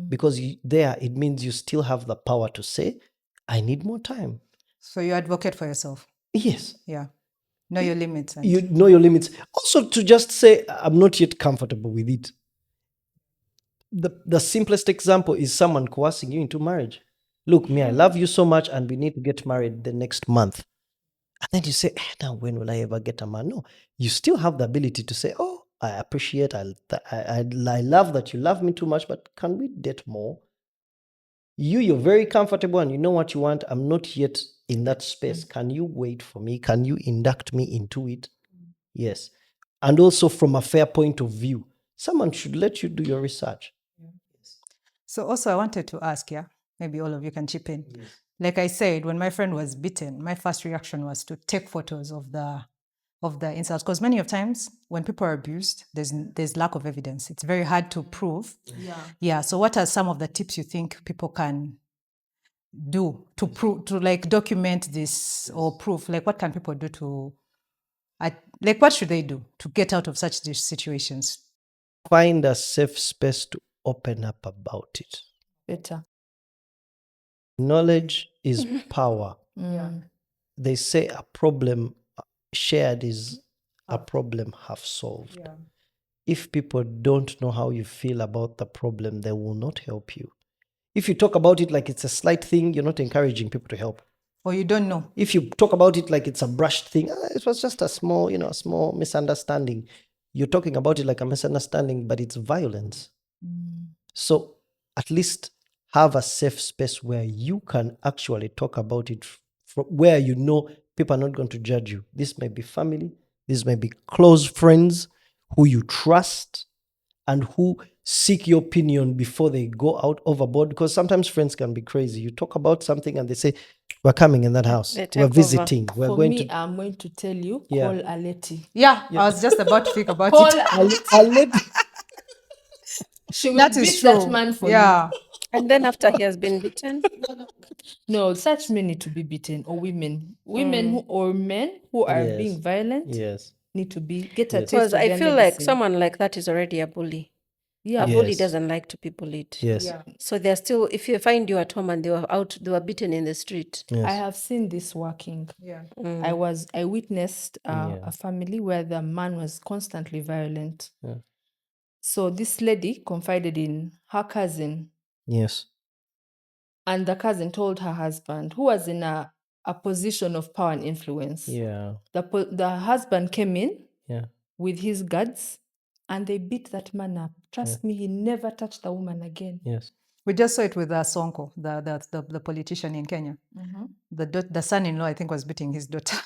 Speaker 2: Because it means you still have the power to say, I need more time.
Speaker 3: So you advocate for yourself.
Speaker 2: Yes.
Speaker 3: Yeah. Know your limits. And
Speaker 2: You know your limits. Also, to just say, I'm not yet comfortable with it. The simplest example is someone coercing you into marriage. Look, I love you so much and we need to get married the next month. And then you say, now when will I ever get a man? No, you still have the ability to say, oh, I appreciate, I love that you love me too much, but can we date more? You're very comfortable and you know what you want. I'm not yet in that space. Can you wait for me? Can you induct me into it? Yes. And also from a fair point of view, someone should let you do your research.
Speaker 3: so also I wanted to ask, maybe all of you can chip in. Yes. Like I said, when my friend was beaten, my first reaction was to take photos of the insults, because many of times when people are abused, there's lack of evidence. It's very hard to prove. Yeah. So what are some of the tips you think people can do to prove, to like document this or proof? Like what can people do to, like what should they do to get out of such situations?
Speaker 2: Find a safe space to open up about it.
Speaker 4: Better.
Speaker 2: Knowledge is power. They say a problem shared is a problem half solved. If people don't know how you feel about the problem, they will not help you. If you talk about it like it's a slight thing, you're not encouraging people to help.
Speaker 3: Or you don't know.
Speaker 2: If you talk about it like it's a brushed thing, it was just a small misunderstanding. You're talking about it like a misunderstanding, but it's violence. So at least have a safe space where you can actually talk about it, where you know people are not going to judge you. This may be family, this may be close friends who you trust and who seek your opinion before they go out overboard, because sometimes friends can be crazy. You talk about something and they say, we're coming in that house,
Speaker 1: They
Speaker 2: we're
Speaker 1: take over.
Speaker 2: visiting, we're
Speaker 4: For
Speaker 2: going
Speaker 4: me,
Speaker 2: to...
Speaker 4: I'm going to tell you,
Speaker 2: Yeah.
Speaker 4: call Aleti.
Speaker 3: Yeah, I was just about to think about
Speaker 4: Call
Speaker 3: it.
Speaker 2: I'll let...
Speaker 4: She will
Speaker 3: That
Speaker 4: beat
Speaker 3: is true.
Speaker 4: that man for
Speaker 3: Yeah.
Speaker 1: And then after he has been beaten,
Speaker 4: you. No, such men need to be beaten, or women. Women who, or men who are
Speaker 2: Yes.
Speaker 4: being violent
Speaker 2: Yes.
Speaker 4: need to be get a
Speaker 2: Yes.
Speaker 4: taste
Speaker 1: because
Speaker 4: of
Speaker 1: I
Speaker 4: their
Speaker 1: feel like
Speaker 4: medicine.
Speaker 1: someone like that is already a bully.
Speaker 4: Yeah.
Speaker 1: A bully
Speaker 2: Yes.
Speaker 1: doesn't like to be bullied.
Speaker 2: Yes.
Speaker 4: Yeah.
Speaker 1: So they're still, if you find you at home and they were beaten in the street.
Speaker 2: Yes.
Speaker 4: I have seen this working.
Speaker 3: Yeah.
Speaker 4: I witnessed
Speaker 2: Yeah.
Speaker 4: a family where the man was constantly violent.
Speaker 2: Yeah.
Speaker 4: So this lady confided in her cousin,
Speaker 2: Yes.
Speaker 4: and the cousin told her husband, who was in a position of power and influence.
Speaker 2: Yeah.
Speaker 4: The husband came in
Speaker 2: Yeah.
Speaker 4: with his guards, and they beat that man up. Trust me, he never touched the woman again.
Speaker 2: Yes.
Speaker 3: We just saw it with Sonko, the politician in Kenya. The son-in-law, I think, was beating his daughter.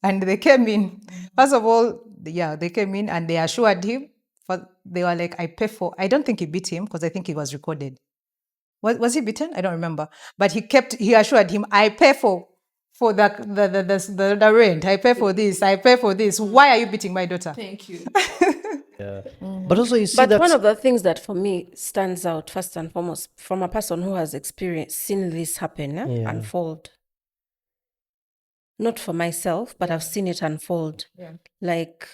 Speaker 3: And they came in. First of all, they came in and they assured him. They were like, I don't think he beat him because I think he was recorded. Was he beaten? I don't remember. But he assured him, I pay for the rent. I pay for this. I pay for this. Why are you beating my daughter?
Speaker 4: Thank you.
Speaker 2: Yeah. But also you see
Speaker 1: But
Speaker 2: that...
Speaker 1: one of the things that for me stands out first and foremost from a person who has seen this happen, unfold. Not for myself, but I've seen it unfold.
Speaker 3: Yeah.
Speaker 1: Like,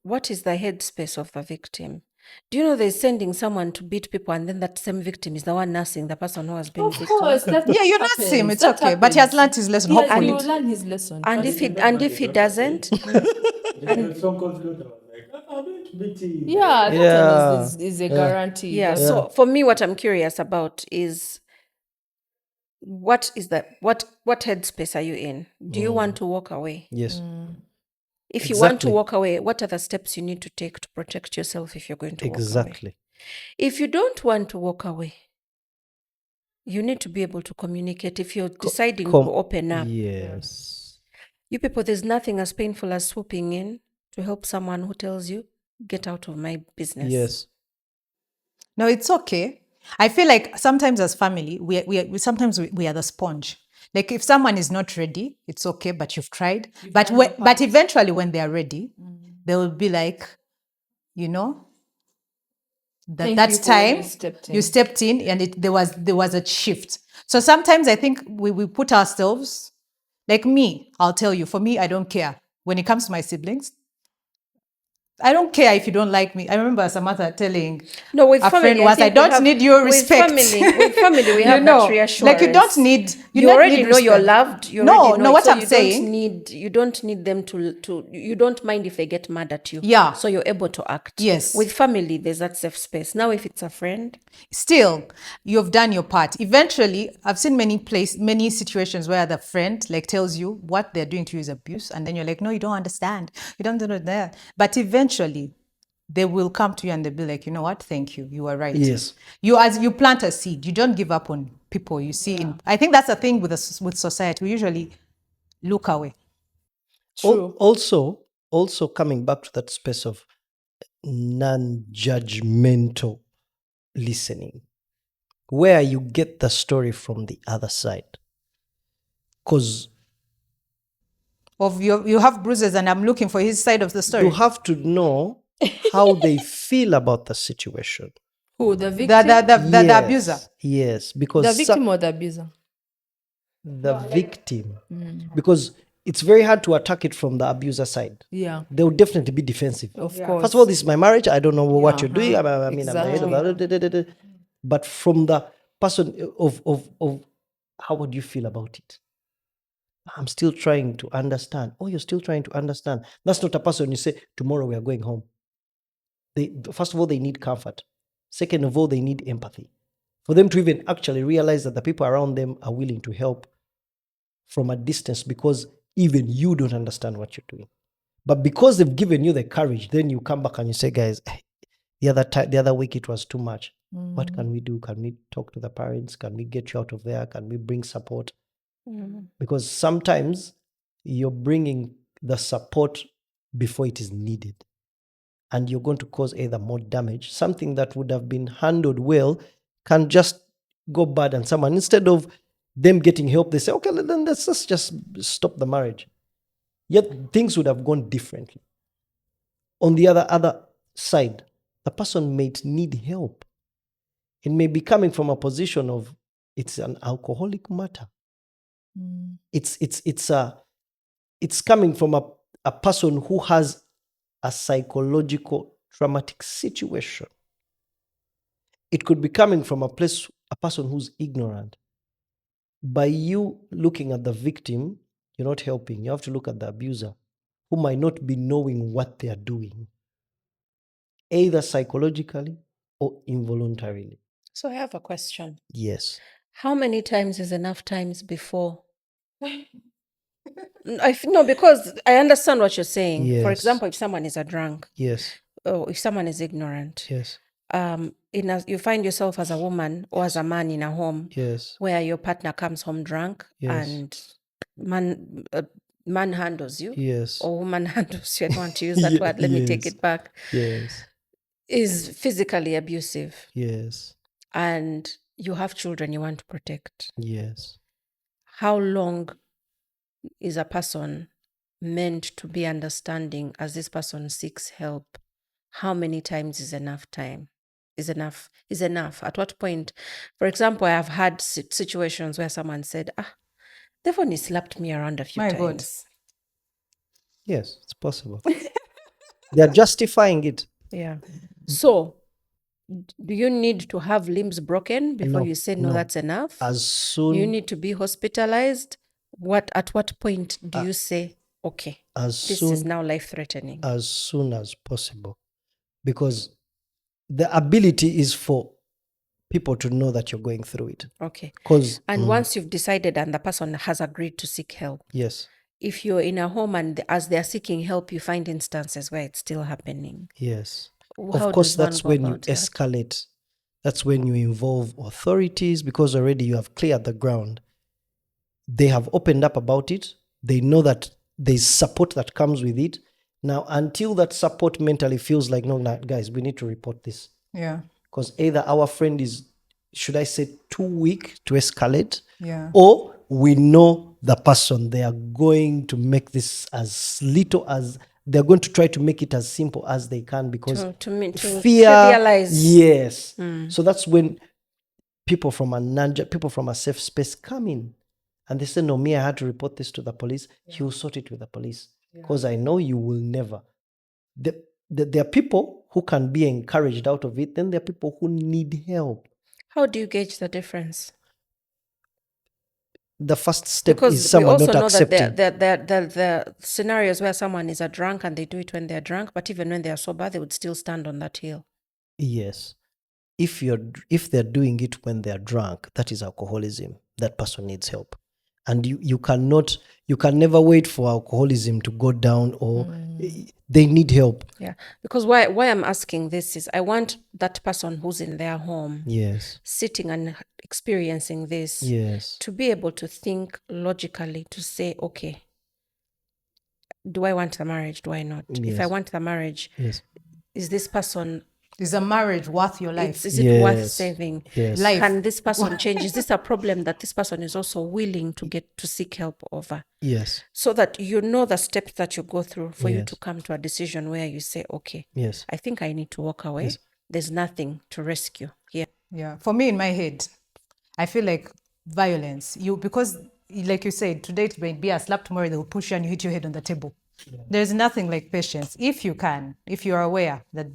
Speaker 1: what is the headspace of the victim? Do you know they're sending someone to beat people and then that same victim is the one nursing the person who has been
Speaker 4: Of
Speaker 1: beaten?
Speaker 4: course, that
Speaker 3: Yeah, you not
Speaker 4: happens.
Speaker 3: see him. It's
Speaker 4: That
Speaker 3: okay. But he has
Speaker 4: happens.
Speaker 3: learned his lesson,
Speaker 4: Yes,
Speaker 3: hopefully.
Speaker 4: he will learn his lesson.
Speaker 1: And
Speaker 4: trust
Speaker 1: if he doesn't,
Speaker 4: Yeah, that
Speaker 2: Yeah.
Speaker 4: one is a guarantee.
Speaker 1: yeah.
Speaker 4: That-
Speaker 1: So for me, what I'm curious about is what headspace are you in? Do you want to walk away?
Speaker 2: Yes.
Speaker 1: If you want to
Speaker 2: Exactly.
Speaker 1: walk away, what are the steps you need to take to protect yourself if you're going to walk away?
Speaker 2: Exactly.
Speaker 1: If you don't want to walk away, you need to be able to communicate. If you're deciding to open up,
Speaker 2: Yes.
Speaker 1: you people, there's nothing as painful as swooping in to help someone who tells you, get out of my business.
Speaker 2: Yes.
Speaker 3: No, it's okay. I feel like sometimes as family, we sometimes we are the sponge. Like if someone is not ready, it's okay, but you've tried. But eventually when they are ready, they will be like, you know,
Speaker 4: Thank
Speaker 3: that's
Speaker 4: you for when
Speaker 3: time
Speaker 4: you stepped in.
Speaker 3: and there was a shift. So sometimes I think we put ourselves, like me, I'll tell you, for me, I don't care. When it comes to my siblings, I don't care if you don't like me. I remember Samantha telling
Speaker 1: No, with
Speaker 3: a
Speaker 1: family,
Speaker 3: friend was, I don't need your respect.
Speaker 1: With family, we
Speaker 3: You
Speaker 1: have
Speaker 3: know,
Speaker 1: that reassurance.
Speaker 3: like you don't need.
Speaker 1: You
Speaker 3: not
Speaker 1: already
Speaker 3: need
Speaker 1: know you're
Speaker 3: respect.
Speaker 1: loved. You
Speaker 3: No,
Speaker 1: already know
Speaker 3: no.
Speaker 1: it.
Speaker 3: What
Speaker 1: So
Speaker 3: I'm saying,
Speaker 1: you don't need them to. You don't mind if they get mad at you.
Speaker 3: Yeah.
Speaker 1: So you're able to act.
Speaker 3: Yes.
Speaker 1: With family, there's that safe space. Now, if it's a friend,
Speaker 3: still you've done your part. Eventually, I've seen many situations where the friend like tells you what they're doing to you is abuse, and then you're like, no, you don't understand. You don't do that. But eventually, they will come to you and they'll be like, you know what? Thank you. You are right.
Speaker 2: Yes.
Speaker 3: As you plant a seed, you don't give up on people you see. I think that's the thing with society. We usually look away.
Speaker 4: True.
Speaker 2: Also coming back to that space of non-judgmental listening, where you get the story from the other side. Because
Speaker 3: Of you have bruises, and I'm looking for his side of the story.
Speaker 2: you have to know how they feel about the situation.
Speaker 4: Who, the victim?
Speaker 3: The abuser.
Speaker 2: Yes, because
Speaker 4: The victim or the abuser?
Speaker 2: the victim. Because it's very hard to attack it from the abuser side.
Speaker 4: Yeah,
Speaker 2: They will definitely be defensive.
Speaker 4: of course.
Speaker 2: First of all, this is my marriage. I don't know what you're doing. I'm the head of
Speaker 4: Exactly.
Speaker 2: But from the person of how would you feel about it? I'm still trying to understand. Oh, you're still trying to understand. That's not a person you say, tomorrow we are going home. First of all, they need comfort. Second of all, they need empathy. For them to even actually realize that the people around them are willing to help from a distance, because even you don't understand what you're doing. But because they've given you the courage, then you come back and you say, guys, the other week it was too much. What can we do? Can we talk to the parents? Can we get you out of there? Can we bring support? Because sometimes you're bringing the support before it is needed, and you're going to cause either more damage. Something that would have been handled well can just go bad, and someone, instead of them getting help, they say, okay, then let's just stop the marriage. Yet things would have gone differently. On the other side, the person may need help. It may be coming from a position of it's an alcoholic matter. It's coming from a person who has a psychological traumatic situation. It could be coming from a person who's ignorant. By you looking at the victim, you're not helping. You have to look at the abuser, who might not be knowing what they are doing, either psychologically or involuntarily.
Speaker 1: So I have a question.
Speaker 2: Yes.
Speaker 1: How many times is enough times before? No, because I understand what you're saying. For
Speaker 2: Yes.
Speaker 1: example, if someone is a drunk,
Speaker 2: Yes.
Speaker 1: or if someone is ignorant,
Speaker 2: Yes.
Speaker 1: you find yourself as a woman or as a man in a home
Speaker 2: Yes.
Speaker 1: where your partner comes home drunk
Speaker 2: Yes.
Speaker 1: and man handles you,
Speaker 2: Yes.
Speaker 1: or woman handles you. I don't want to use that word. Let me take
Speaker 2: Yes.
Speaker 1: it back.
Speaker 2: Yes.
Speaker 1: Is physically abusive,
Speaker 2: Yes.
Speaker 1: and you have children you want to protect.
Speaker 2: Yes.
Speaker 1: How long is a person meant to be understanding as this person seeks help? How many times is enough time? Is enough? At what point? For example, I have had situations where someone said, they've only slapped me around a few
Speaker 3: My
Speaker 1: times.
Speaker 3: God.
Speaker 2: Yes, it's possible. They're justifying it.
Speaker 1: Yeah. So, do you need to have limbs broken before
Speaker 2: No,
Speaker 1: you say, no,
Speaker 2: no.
Speaker 1: that's enough?
Speaker 2: As soon
Speaker 1: You need to be hospitalized? At what point do you say, okay,
Speaker 2: as
Speaker 1: this
Speaker 2: soon
Speaker 1: is now life-threatening?
Speaker 2: as soon as possible, because the ability is for people to know that you're going through it.
Speaker 1: Okay.
Speaker 2: Because
Speaker 1: And once you've decided and the person has agreed to seek help,
Speaker 2: yes,
Speaker 1: if you're in a home and as they're seeking help, you find instances where it's still happening.
Speaker 2: yes,
Speaker 1: How
Speaker 2: of course,
Speaker 1: does one
Speaker 2: that's
Speaker 1: go
Speaker 2: when you
Speaker 1: about that?
Speaker 2: escalate. That's when you involve authorities, because already you have cleared the ground. They have opened up about it. They know that there's support that comes with it. Now, until that support mentally feels like, no, guys, we need to report this.
Speaker 3: Yeah.
Speaker 2: Because either our friend is, should I say, too weak to escalate,
Speaker 3: Yeah.
Speaker 2: or we know the person, they are going to make this as little as, they're going to try to make it as simple as they can, because
Speaker 1: To
Speaker 2: fear,
Speaker 1: trivialize.
Speaker 2: yes. So that's when people from a safe space come in and they say, no, me, I had to report this to the police. He will sort it with the police, because I know you will never. There are people who can be encouraged out of it. Then there are people who need help.
Speaker 1: How do you gauge the difference?
Speaker 2: The first step
Speaker 1: Because
Speaker 2: is
Speaker 1: we
Speaker 2: someone
Speaker 1: also
Speaker 2: not
Speaker 1: know
Speaker 2: accepting.
Speaker 1: that there are scenarios where someone is a drunk and they do it when they're drunk, but even when they're sober, they would still stand on that hill.
Speaker 2: Yes. If they're doing it when they're drunk, that is alcoholism. That person needs help. And you can never wait for alcoholism to go down, or they need help.
Speaker 1: Yeah. Because why I'm asking this is I want that person who's in their home,
Speaker 2: Yes.
Speaker 1: sitting and experiencing this,
Speaker 2: Yes.
Speaker 1: to be able to think logically, to say, okay, do I want the marriage? Do I not? If I
Speaker 2: Yes.
Speaker 1: want the marriage,
Speaker 2: Yes.
Speaker 1: is this person,
Speaker 3: Is a marriage worth your life?
Speaker 1: is it worth
Speaker 2: Yes.
Speaker 1: saving?
Speaker 2: Yes.
Speaker 3: Life.
Speaker 1: Can this person change? Is this a problem that this person is also willing to get to seek help over?
Speaker 2: Yes.
Speaker 1: So that you know the steps that you go through for you
Speaker 2: Yes.
Speaker 1: to come to a decision where you say, okay,
Speaker 2: Yes.
Speaker 1: I think I need to walk away.
Speaker 2: Yes.
Speaker 1: There's nothing to rescue here.
Speaker 3: Yeah. For me, in my head, I feel like violence. Because like you said, today it may be a slap, tomorrow they will push you and you hit your head on the table. Yeah. There's nothing like patience. If you're aware that,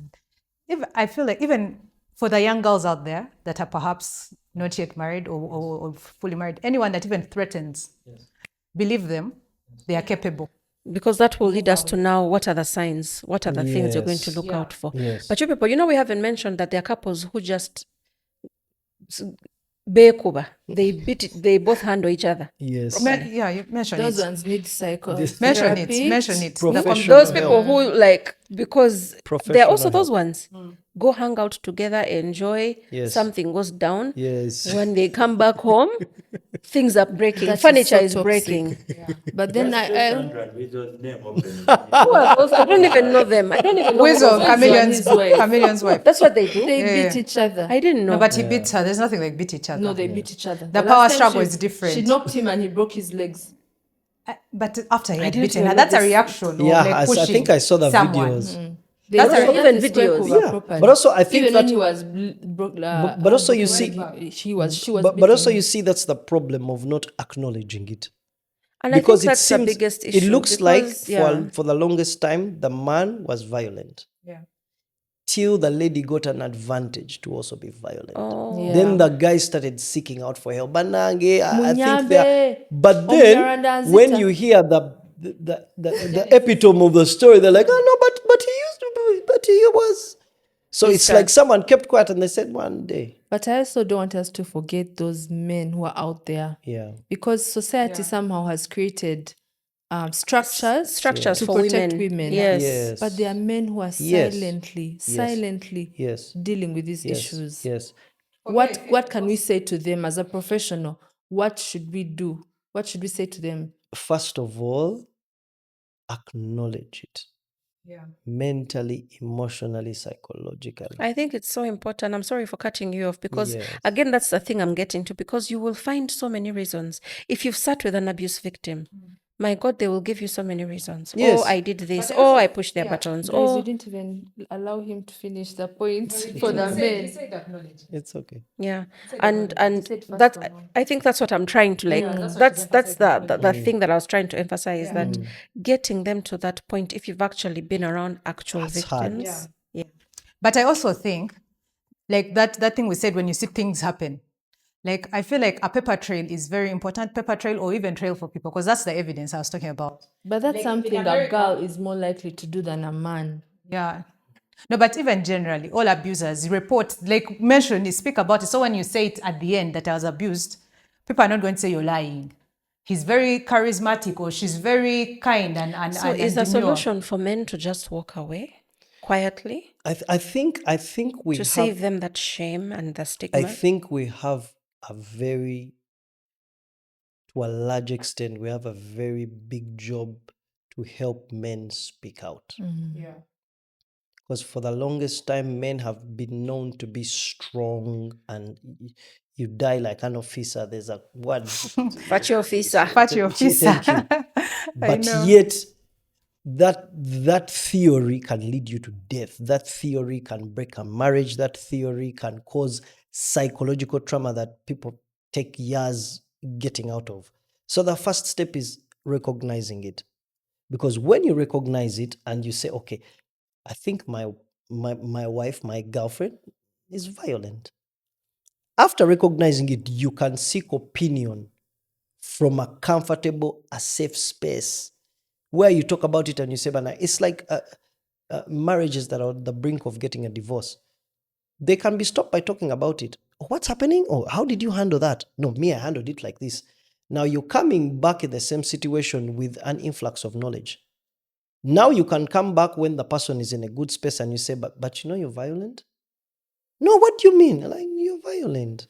Speaker 3: I feel like even for the young girls out there that are perhaps not yet married or fully married, anyone that even threatens, believe them, they are capable.
Speaker 1: Because that will lead us to now, what are the signs? What are the things you're going to look out for?
Speaker 2: Yes.
Speaker 1: But you people, we haven't mentioned that there are couples who just bekuba. They beat it, they both handle each other.
Speaker 2: Yes.
Speaker 3: You mentioned
Speaker 4: Those
Speaker 3: it.
Speaker 4: ones need
Speaker 3: Mention it.
Speaker 2: Professional
Speaker 1: Those people
Speaker 2: help.
Speaker 1: who because there are also those ones. go hang out together, enjoy.
Speaker 2: Yes.
Speaker 1: Something goes down.
Speaker 2: Yes.
Speaker 1: When they come back home, things are breaking.
Speaker 4: That is
Speaker 1: Furniture
Speaker 4: so
Speaker 1: is
Speaker 4: toxic.
Speaker 1: breaking.
Speaker 4: But then I
Speaker 1: Who are those? I don't even know them. I don't even know who
Speaker 3: Weasel,
Speaker 1: those are.
Speaker 3: Chameleon's
Speaker 4: his wife.
Speaker 3: Chameleon's wife.
Speaker 1: That's what they do.
Speaker 4: they
Speaker 3: Yeah.
Speaker 4: beat each other.
Speaker 1: I didn't know.
Speaker 3: No, but he beats her. There's nothing like beat each other.
Speaker 4: No, they beat each other.
Speaker 3: The
Speaker 4: last
Speaker 3: power
Speaker 4: time
Speaker 3: struggle
Speaker 4: she-
Speaker 3: is different.
Speaker 4: She knocked him and he broke his legs.
Speaker 3: But after he had
Speaker 1: didn't
Speaker 3: beaten
Speaker 1: even
Speaker 3: her,
Speaker 1: know
Speaker 3: that's a
Speaker 1: this.
Speaker 3: reaction. Of
Speaker 2: Yeah,
Speaker 3: like
Speaker 2: I
Speaker 3: pushing
Speaker 2: think I saw the
Speaker 3: someone.
Speaker 2: videos.
Speaker 4: They
Speaker 3: That's
Speaker 4: also
Speaker 3: a-
Speaker 1: even
Speaker 4: just spoke
Speaker 1: videos.
Speaker 4: over
Speaker 2: Yeah,
Speaker 4: properly.
Speaker 2: but also I think
Speaker 4: even
Speaker 2: that-
Speaker 4: when he was
Speaker 2: but also you see-
Speaker 4: she was
Speaker 2: But
Speaker 4: beating
Speaker 2: also
Speaker 4: him.
Speaker 2: you see that's the problem of not acknowledging it.
Speaker 1: And
Speaker 2: Because
Speaker 1: I think that's the biggest issue.
Speaker 2: it looks like
Speaker 1: because, yeah.
Speaker 2: for the longest time the man was violent.
Speaker 3: Yeah.
Speaker 2: Till the lady got an advantage to also be violent.
Speaker 1: Oh.
Speaker 4: Yeah.
Speaker 2: Then the guy started seeking out for help. Banange, I think
Speaker 4: Munyambe,
Speaker 2: there. But
Speaker 4: Omnyaranda
Speaker 2: then when
Speaker 4: Nzita.
Speaker 2: you hear the epitome of the story, they're like, oh no, but he used to be, but he was. So
Speaker 1: He's
Speaker 2: it's like
Speaker 1: sad.
Speaker 2: someone kept quiet and they said one day.
Speaker 4: But I also don't want us to forget those men who are out there,
Speaker 2: Yeah.
Speaker 4: because society somehow has created structures to
Speaker 1: for
Speaker 4: protect
Speaker 1: women.
Speaker 4: women.
Speaker 1: Yes.
Speaker 2: Yes.
Speaker 4: But there are men who are
Speaker 2: Yes.
Speaker 4: silently
Speaker 2: Yes.
Speaker 4: dealing with these
Speaker 2: Yes.
Speaker 4: issues.
Speaker 2: Yes.
Speaker 4: What can we say to them as a professional? What should we do? What should we say to them?
Speaker 2: First of all, acknowledge it.
Speaker 3: Yeah.
Speaker 2: Mentally, emotionally, psychologically.
Speaker 1: I think it's so important. I'm sorry for cutting you off because,
Speaker 2: Yes.
Speaker 1: again, that's the thing I'm getting to, because you will find so many reasons. If you've sat with an abuse victim, my God, they will give you so many reasons.
Speaker 2: Yes.
Speaker 1: Oh, I did this. Oh, I pushed their buttons.
Speaker 4: Guys, you
Speaker 1: Oh,
Speaker 4: didn't even allow him to finish the point for the men.
Speaker 2: It's okay.
Speaker 1: yeah. And
Speaker 4: said first
Speaker 1: that,
Speaker 4: of all.
Speaker 1: I think that's what I'm trying to like. That's the thing that I was trying to emphasize, that getting them to that point, if you've actually been around actual
Speaker 2: That's hard.
Speaker 1: victims. Yeah.
Speaker 3: But I also think, like that thing we said, when you see things happen, like I feel like a paper trail is very important, paper trail or even trail for people, because that's the evidence I was talking about.
Speaker 4: But that's something a girl is more likely to do than a man.
Speaker 3: Yeah. No, but even generally, all abusers report, like mention it, speak about it. So when you say it at the end that I was abused, people are not going to say you're lying. He's very charismatic or she's very kind and
Speaker 1: So is the solution for men to just walk away quietly
Speaker 2: I think we
Speaker 1: to
Speaker 2: have.
Speaker 1: save them that shame and the stigma?
Speaker 2: I think we have to a large extent, we have a very big job to help men speak out.
Speaker 3: Yeah.
Speaker 2: Because for the longest time, men have been known to be strong and you die like an officer. There's a word.
Speaker 1: Virtue officer.
Speaker 3: Party officer.
Speaker 2: Thank you.
Speaker 3: I
Speaker 2: But
Speaker 3: know.
Speaker 2: yet, that theory can lead you to death. That theory can break a marriage. That theory can cause psychological trauma that people take years getting out of. So the first step is recognizing it. Because when you recognize it and you say, okay, I think my wife, my girlfriend is violent. After recognizing it, you can seek opinion from a comfortable, a safe space where you talk about it and you say, "Bana," it's like marriages that are on the brink of getting a divorce. They can be stopped by talking about it. "Oh, what's happening? Oh, how did you handle that?" "No, me, I handled it like this." Now you're coming back in the same situation with an influx of knowledge. Now you can come back when the person is in a good space and you say, but you know you're violent? "No, what do you mean?" Like, "You're violent."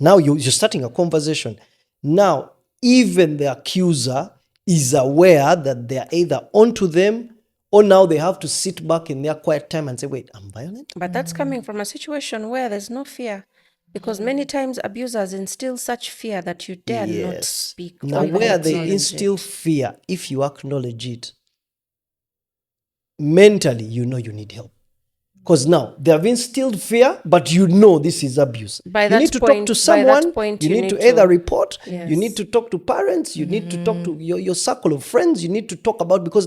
Speaker 2: Now you're starting a conversation. Now, even the accuser is aware that they're either onto them or now they have to sit back in their quiet time and say, "Wait, I'm violent?"
Speaker 1: But that's coming from a situation where there's no fear. Because many times abusers instill such fear that you dare not speak.
Speaker 2: Now,
Speaker 1: or even
Speaker 2: where they
Speaker 1: acknowledge
Speaker 2: instill
Speaker 1: it.
Speaker 2: fear, if you acknowledge it, mentally, you know you need help. Because now they have instilled fear, but you know this is abuse.
Speaker 1: By
Speaker 2: You
Speaker 1: that
Speaker 2: need to talk
Speaker 1: point-
Speaker 2: to
Speaker 1: by that
Speaker 2: someone.
Speaker 1: point,
Speaker 2: You
Speaker 1: you
Speaker 2: need to
Speaker 1: need
Speaker 2: either
Speaker 1: to-
Speaker 2: report. You
Speaker 1: Yes.
Speaker 2: need to talk to parents. You need to talk to your circle of friends. You need to talk about, because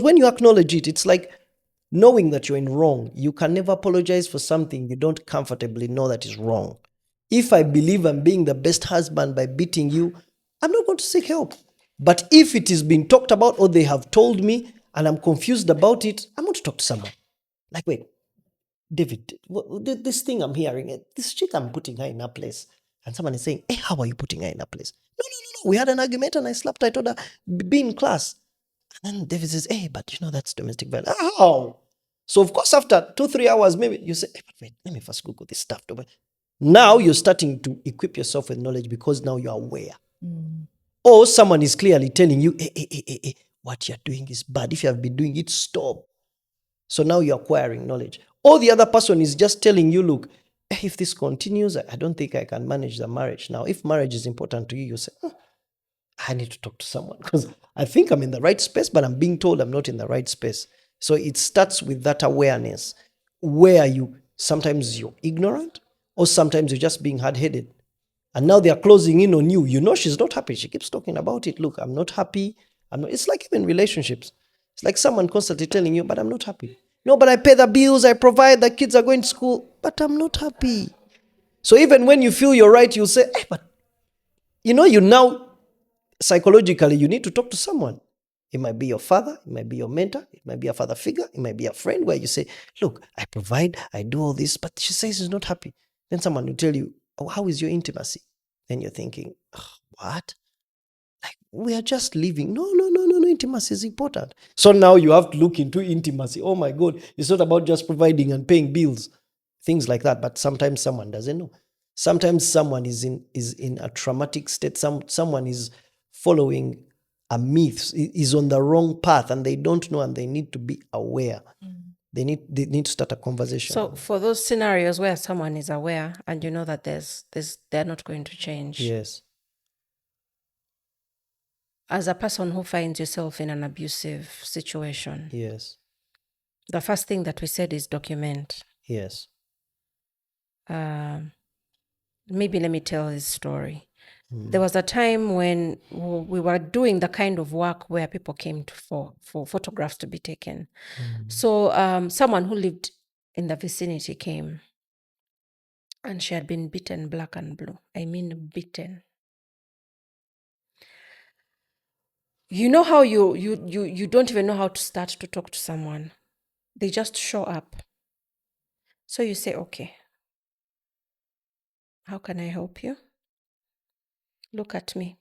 Speaker 2: when you acknowledge it, it's like knowing that you're in wrong. You can never apologize for something you don't comfortably know that is wrong. If I believe I'm being the best husband by beating you, I'm not going to seek help. But if it is being talked about or they have told me and I'm confused about it, I'm going to talk to someone. Like, "Wait, David, this thing I'm hearing, this chick, I'm putting her in a place." And someone is saying, "Hey, how are you putting her in a place?" No. We had an argument and I slapped her. I told her, "Be in class." And then David says, "Hey, but you know that's domestic violence." "How?" So of course, after 2-3 hours, maybe you say, "Hey, but wait, let me first Google this stuff." Now you're starting to equip yourself with knowledge because now you're aware. Or someone is clearly telling you, hey, what you're doing is bad. If you have been doing it, stop. So now you're acquiring knowledge. Or the other person is just telling you, look, if this continues, I don't think I can manage the marriage. Now, if marriage is important to you, you say, I need to talk to someone because I think I'm in the right space, but I'm being told I'm not in the right space. So it starts with that awareness where sometimes you're ignorant or sometimes you're just being hard-headed. And now they are closing in on you. You know she's not happy. She keeps talking about it. Look, I'm not happy. It's like even relationships. It's like someone constantly telling you, but I'm not happy. No, but I pay the bills, I provide, the kids are going to school, but I'm not happy. So even when you feel you're right, you'll say, hey, but you now psychologically, you need to talk to someone. It might be your father, it might be your mentor, it might be a father figure, it might be a friend where you say, look, I provide, I do all this, but she says she's not happy. Then someone will tell you, oh, how is your intimacy? Then you're thinking, what? Like, we are just living. No, intimacy is important. So now you have to look into intimacy. Oh my God, it's not about just providing and paying bills, things like that. But sometimes someone doesn't know. Sometimes someone is in a traumatic state. Someone is following a myth, is on the wrong path, and they don't know, and they need to be aware. They need to start a conversation.
Speaker 1: So for those scenarios where someone is aware and you know that they're not going to change.
Speaker 2: Yes.
Speaker 1: As a person who finds yourself in an abusive situation,
Speaker 2: Yes.
Speaker 1: the first thing that we said is document.
Speaker 2: Yes.
Speaker 1: Maybe let me tell his story. There was a time when we were doing the kind of work where people came for photographs to be taken. So someone who lived in the vicinity came, and she had been beaten black and blue. I mean beaten. You know how you don't even know how to start to talk to someone. They just show up. So you say, okay, how can I help you? Look at me.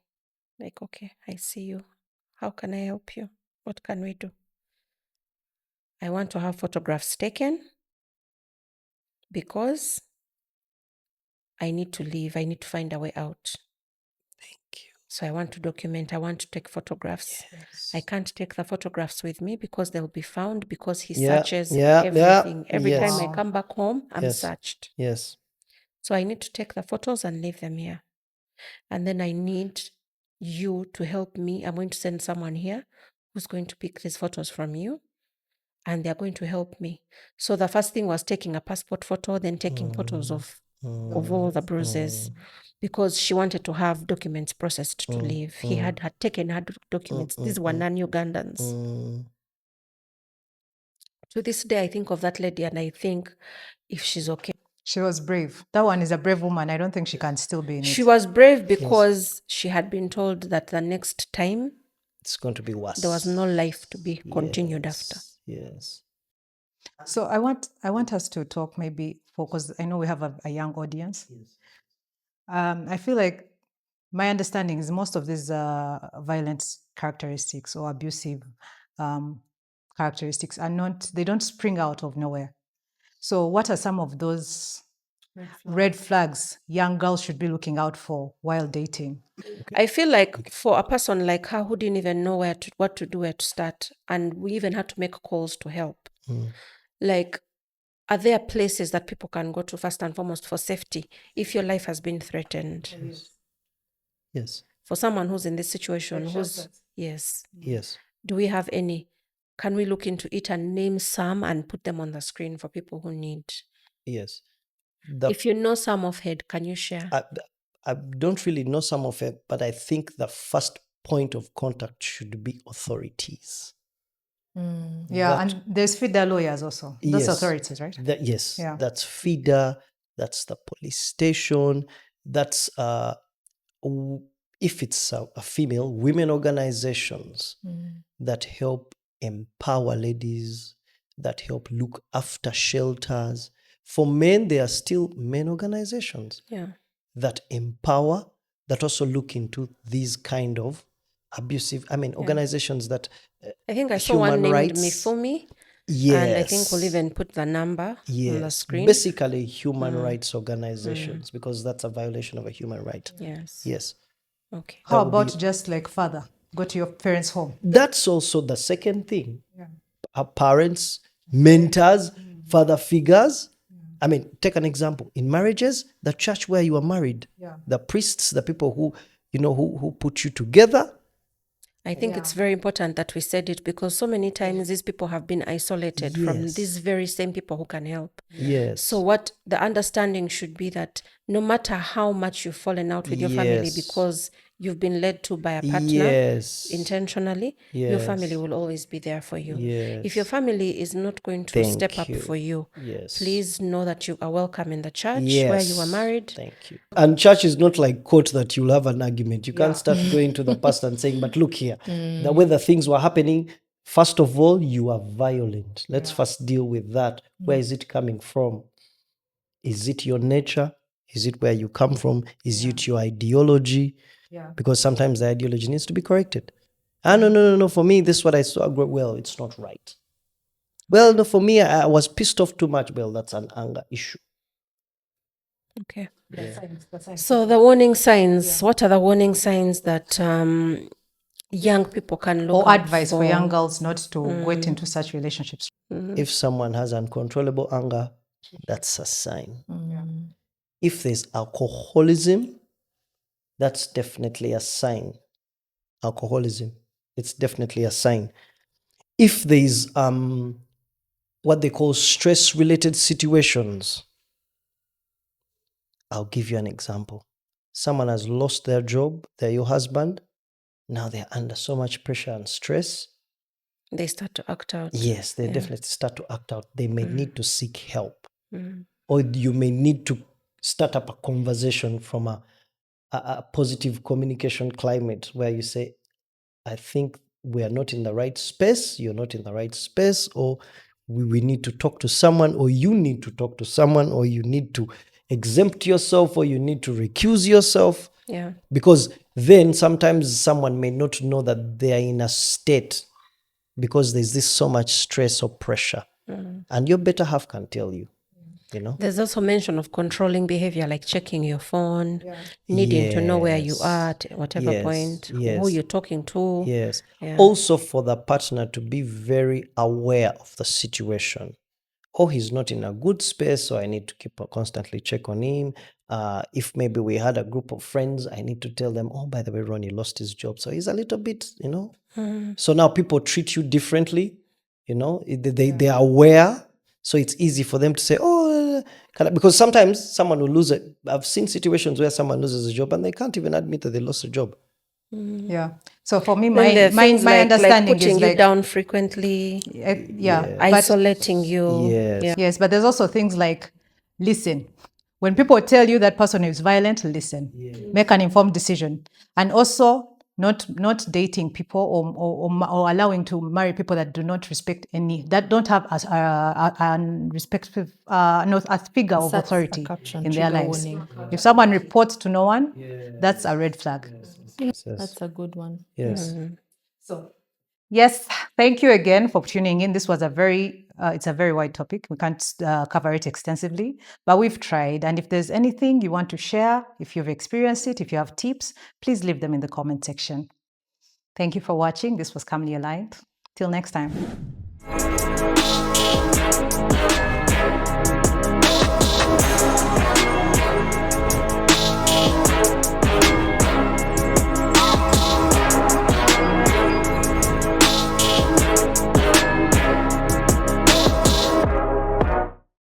Speaker 1: Like, okay, I see you. How can I help you? What can we do? I want to have photographs taken because I need to leave. I need to find a way out.
Speaker 2: Thank you.
Speaker 1: So I want to document. I want to take photographs. Yes. I can't take the photographs with me because they'll be found because he searches everything. Every time I come back home, I'm searched.
Speaker 2: Yes.
Speaker 1: So I need to take the photos and leave them here. And then I need you to help me. I'm going to send someone here who's going to pick these photos from you, and they're going to help me. So the first thing was taking a passport photo, then taking photos of all the bruises, because she wanted to have documents processed to leave. He had taken her documents. These were non-Ugandans. To this day, I think of that lady and I think if she's okay.
Speaker 3: She was brave. That one is a brave woman. I don't think she can still be in it.
Speaker 1: She was brave because she had been told that the next time
Speaker 2: it's going to be worse.
Speaker 1: There was no life to be continued after.
Speaker 2: Yes.
Speaker 3: So I want us to talk maybe, because I know we have a young audience.
Speaker 2: Yes.
Speaker 3: I feel like my understanding is most of these violent characteristics or abusive characteristics they don't spring out of nowhere. So what are some of those red flags young girls should be looking out for while dating?
Speaker 1: I feel like for a person like her who didn't even know what to do, where to start, and we even had to make calls to help. Like, are there places that people can go to first and foremost for safety if your life has been threatened?
Speaker 2: Yes.
Speaker 1: For someone who's in this situation, yes. Do we have any? Can we look into it and name some and put them on the screen for people who need?
Speaker 2: Yes.
Speaker 1: If you know some of head, can you share?
Speaker 2: I don't really know some of it, but I think the first point of contact should be authorities.
Speaker 3: Yeah, and there's FIDA lawyers also. Those authorities, right?
Speaker 2: That's FIDA, that's the police station, that's if it's a female, women organizations that help empower ladies, that help look after shelters. For men, there are still men organizations that empower, that also look into these kind of abusive, organizations that
Speaker 1: I think I saw one named
Speaker 2: rights.
Speaker 1: Mifumi. And I think we'll
Speaker 2: Yes.
Speaker 1: even put the number on the
Speaker 2: Yes.
Speaker 1: screen.
Speaker 2: Basically, human rights organizations, because that's a violation of a human right.
Speaker 1: Yes.
Speaker 2: Yes.
Speaker 1: Okay.
Speaker 3: How
Speaker 2: would be-
Speaker 3: about just like father, go to your parents' home?
Speaker 2: That's also the second thing. Our parents, mentors, father figures. I mean, take an example. In marriages, the church where you are married, the priests, the people who, who put you together.
Speaker 1: I think it's very important that we said it, because so many times these people have been isolated from
Speaker 2: Yes.
Speaker 1: these very same people who can help.
Speaker 2: Yes.
Speaker 1: So what the understanding should be that no matter how much you've fallen out with your family
Speaker 2: Yes.
Speaker 1: because you've been led to by a partner
Speaker 2: Yes.
Speaker 1: intentionally, your family
Speaker 2: Yes.
Speaker 1: will always be there for you.
Speaker 2: Yes.
Speaker 1: If your family is not going to
Speaker 2: Thank
Speaker 1: step up
Speaker 2: you.
Speaker 1: for you,
Speaker 2: Yes.
Speaker 1: please know that you are welcome in the church
Speaker 2: Yes.
Speaker 1: where you are married.
Speaker 2: Thank you. And church is not like court that you'll have an argument. You can't start going to the pastor and saying, but look here, the way the things were happening, first of all, you are violent. Let's first deal with that. Where is it coming from? Is it your nature? Is it where you come from? Is it your ideology? Because sometimes the ideology needs to be corrected. No. For me, this is what I saw. Well, it's not right. Well, no, for me, I was pissed off too much. Well, that's an anger issue.
Speaker 1: Okay. So the warning signs, what are the warning signs that young people can look
Speaker 3: Or
Speaker 1: out
Speaker 3: advice for young girls not to get into such relationships?
Speaker 2: If someone has uncontrollable anger, that's a sign. If there's alcoholism, that's definitely a sign. Alcoholism, it's definitely a sign. If there's what they call stress-related situations, I'll give you an example. Someone has lost their job, they're your husband, now they're under so much pressure and stress.
Speaker 1: they start to act out.
Speaker 2: Yes, they definitely start to act out. They may need to seek help.
Speaker 1: Mm.
Speaker 2: Or you may need to start up a conversation from a positive communication climate where you say, I think we are not in the right space, you're not in the right space, or we need to talk to someone, or you need to talk to someone, or you need to exempt yourself, or you need to recuse yourself.
Speaker 1: Yeah.
Speaker 2: Because then sometimes someone may not know that they are in a state because there's this so much stress or pressure. And your better half can tell you,
Speaker 1: There's also mention of controlling behavior, like checking your phone, needing to know where you
Speaker 2: Yes.
Speaker 1: are at whatever
Speaker 2: Yes.
Speaker 1: point, who
Speaker 2: Yes.
Speaker 1: you're talking to.
Speaker 2: Yes.
Speaker 1: Yeah.
Speaker 2: Also for the partner to be very aware of the situation. Oh, he's not in a good space, so I need to keep constantly check on him. If maybe we had a group of friends, I need to tell them, oh, by the way, Ronnie lost his job. So he's a little bit, So now people treat you differently, they are aware. So it's easy for them to say, oh, because sometimes someone will lose it. I've seen situations where someone loses a job and they can't even admit that they lost a job.
Speaker 3: Yeah. So for me,
Speaker 1: Then there are
Speaker 3: my
Speaker 1: things like
Speaker 3: understanding
Speaker 1: putting
Speaker 3: is
Speaker 1: you
Speaker 3: like
Speaker 1: down frequently,
Speaker 3: but
Speaker 1: isolating you.
Speaker 2: Yes.
Speaker 1: Yeah.
Speaker 3: yes, but there's also things like listen. When people tell you that person is violent, listen. Make an informed decision, and also not dating people or allowing to marry people that do not respect that don't have a respectful not a figure of
Speaker 4: That's a
Speaker 3: authority
Speaker 4: caption,
Speaker 3: in their
Speaker 4: trigger
Speaker 3: lives.
Speaker 4: warning.
Speaker 3: If someone reports to no one, that's a red flag.
Speaker 2: Yes.
Speaker 4: That's a good one.
Speaker 2: Yes.
Speaker 3: So, yes, thank you again for tuning in. This was it's a very wide topic. We can't cover it extensively, but we've tried. And if there's anything you want to share, if you've experienced it, if you have tips, please leave them in the comment section. Thank you for watching. This was Calmly Aligned. Till next time.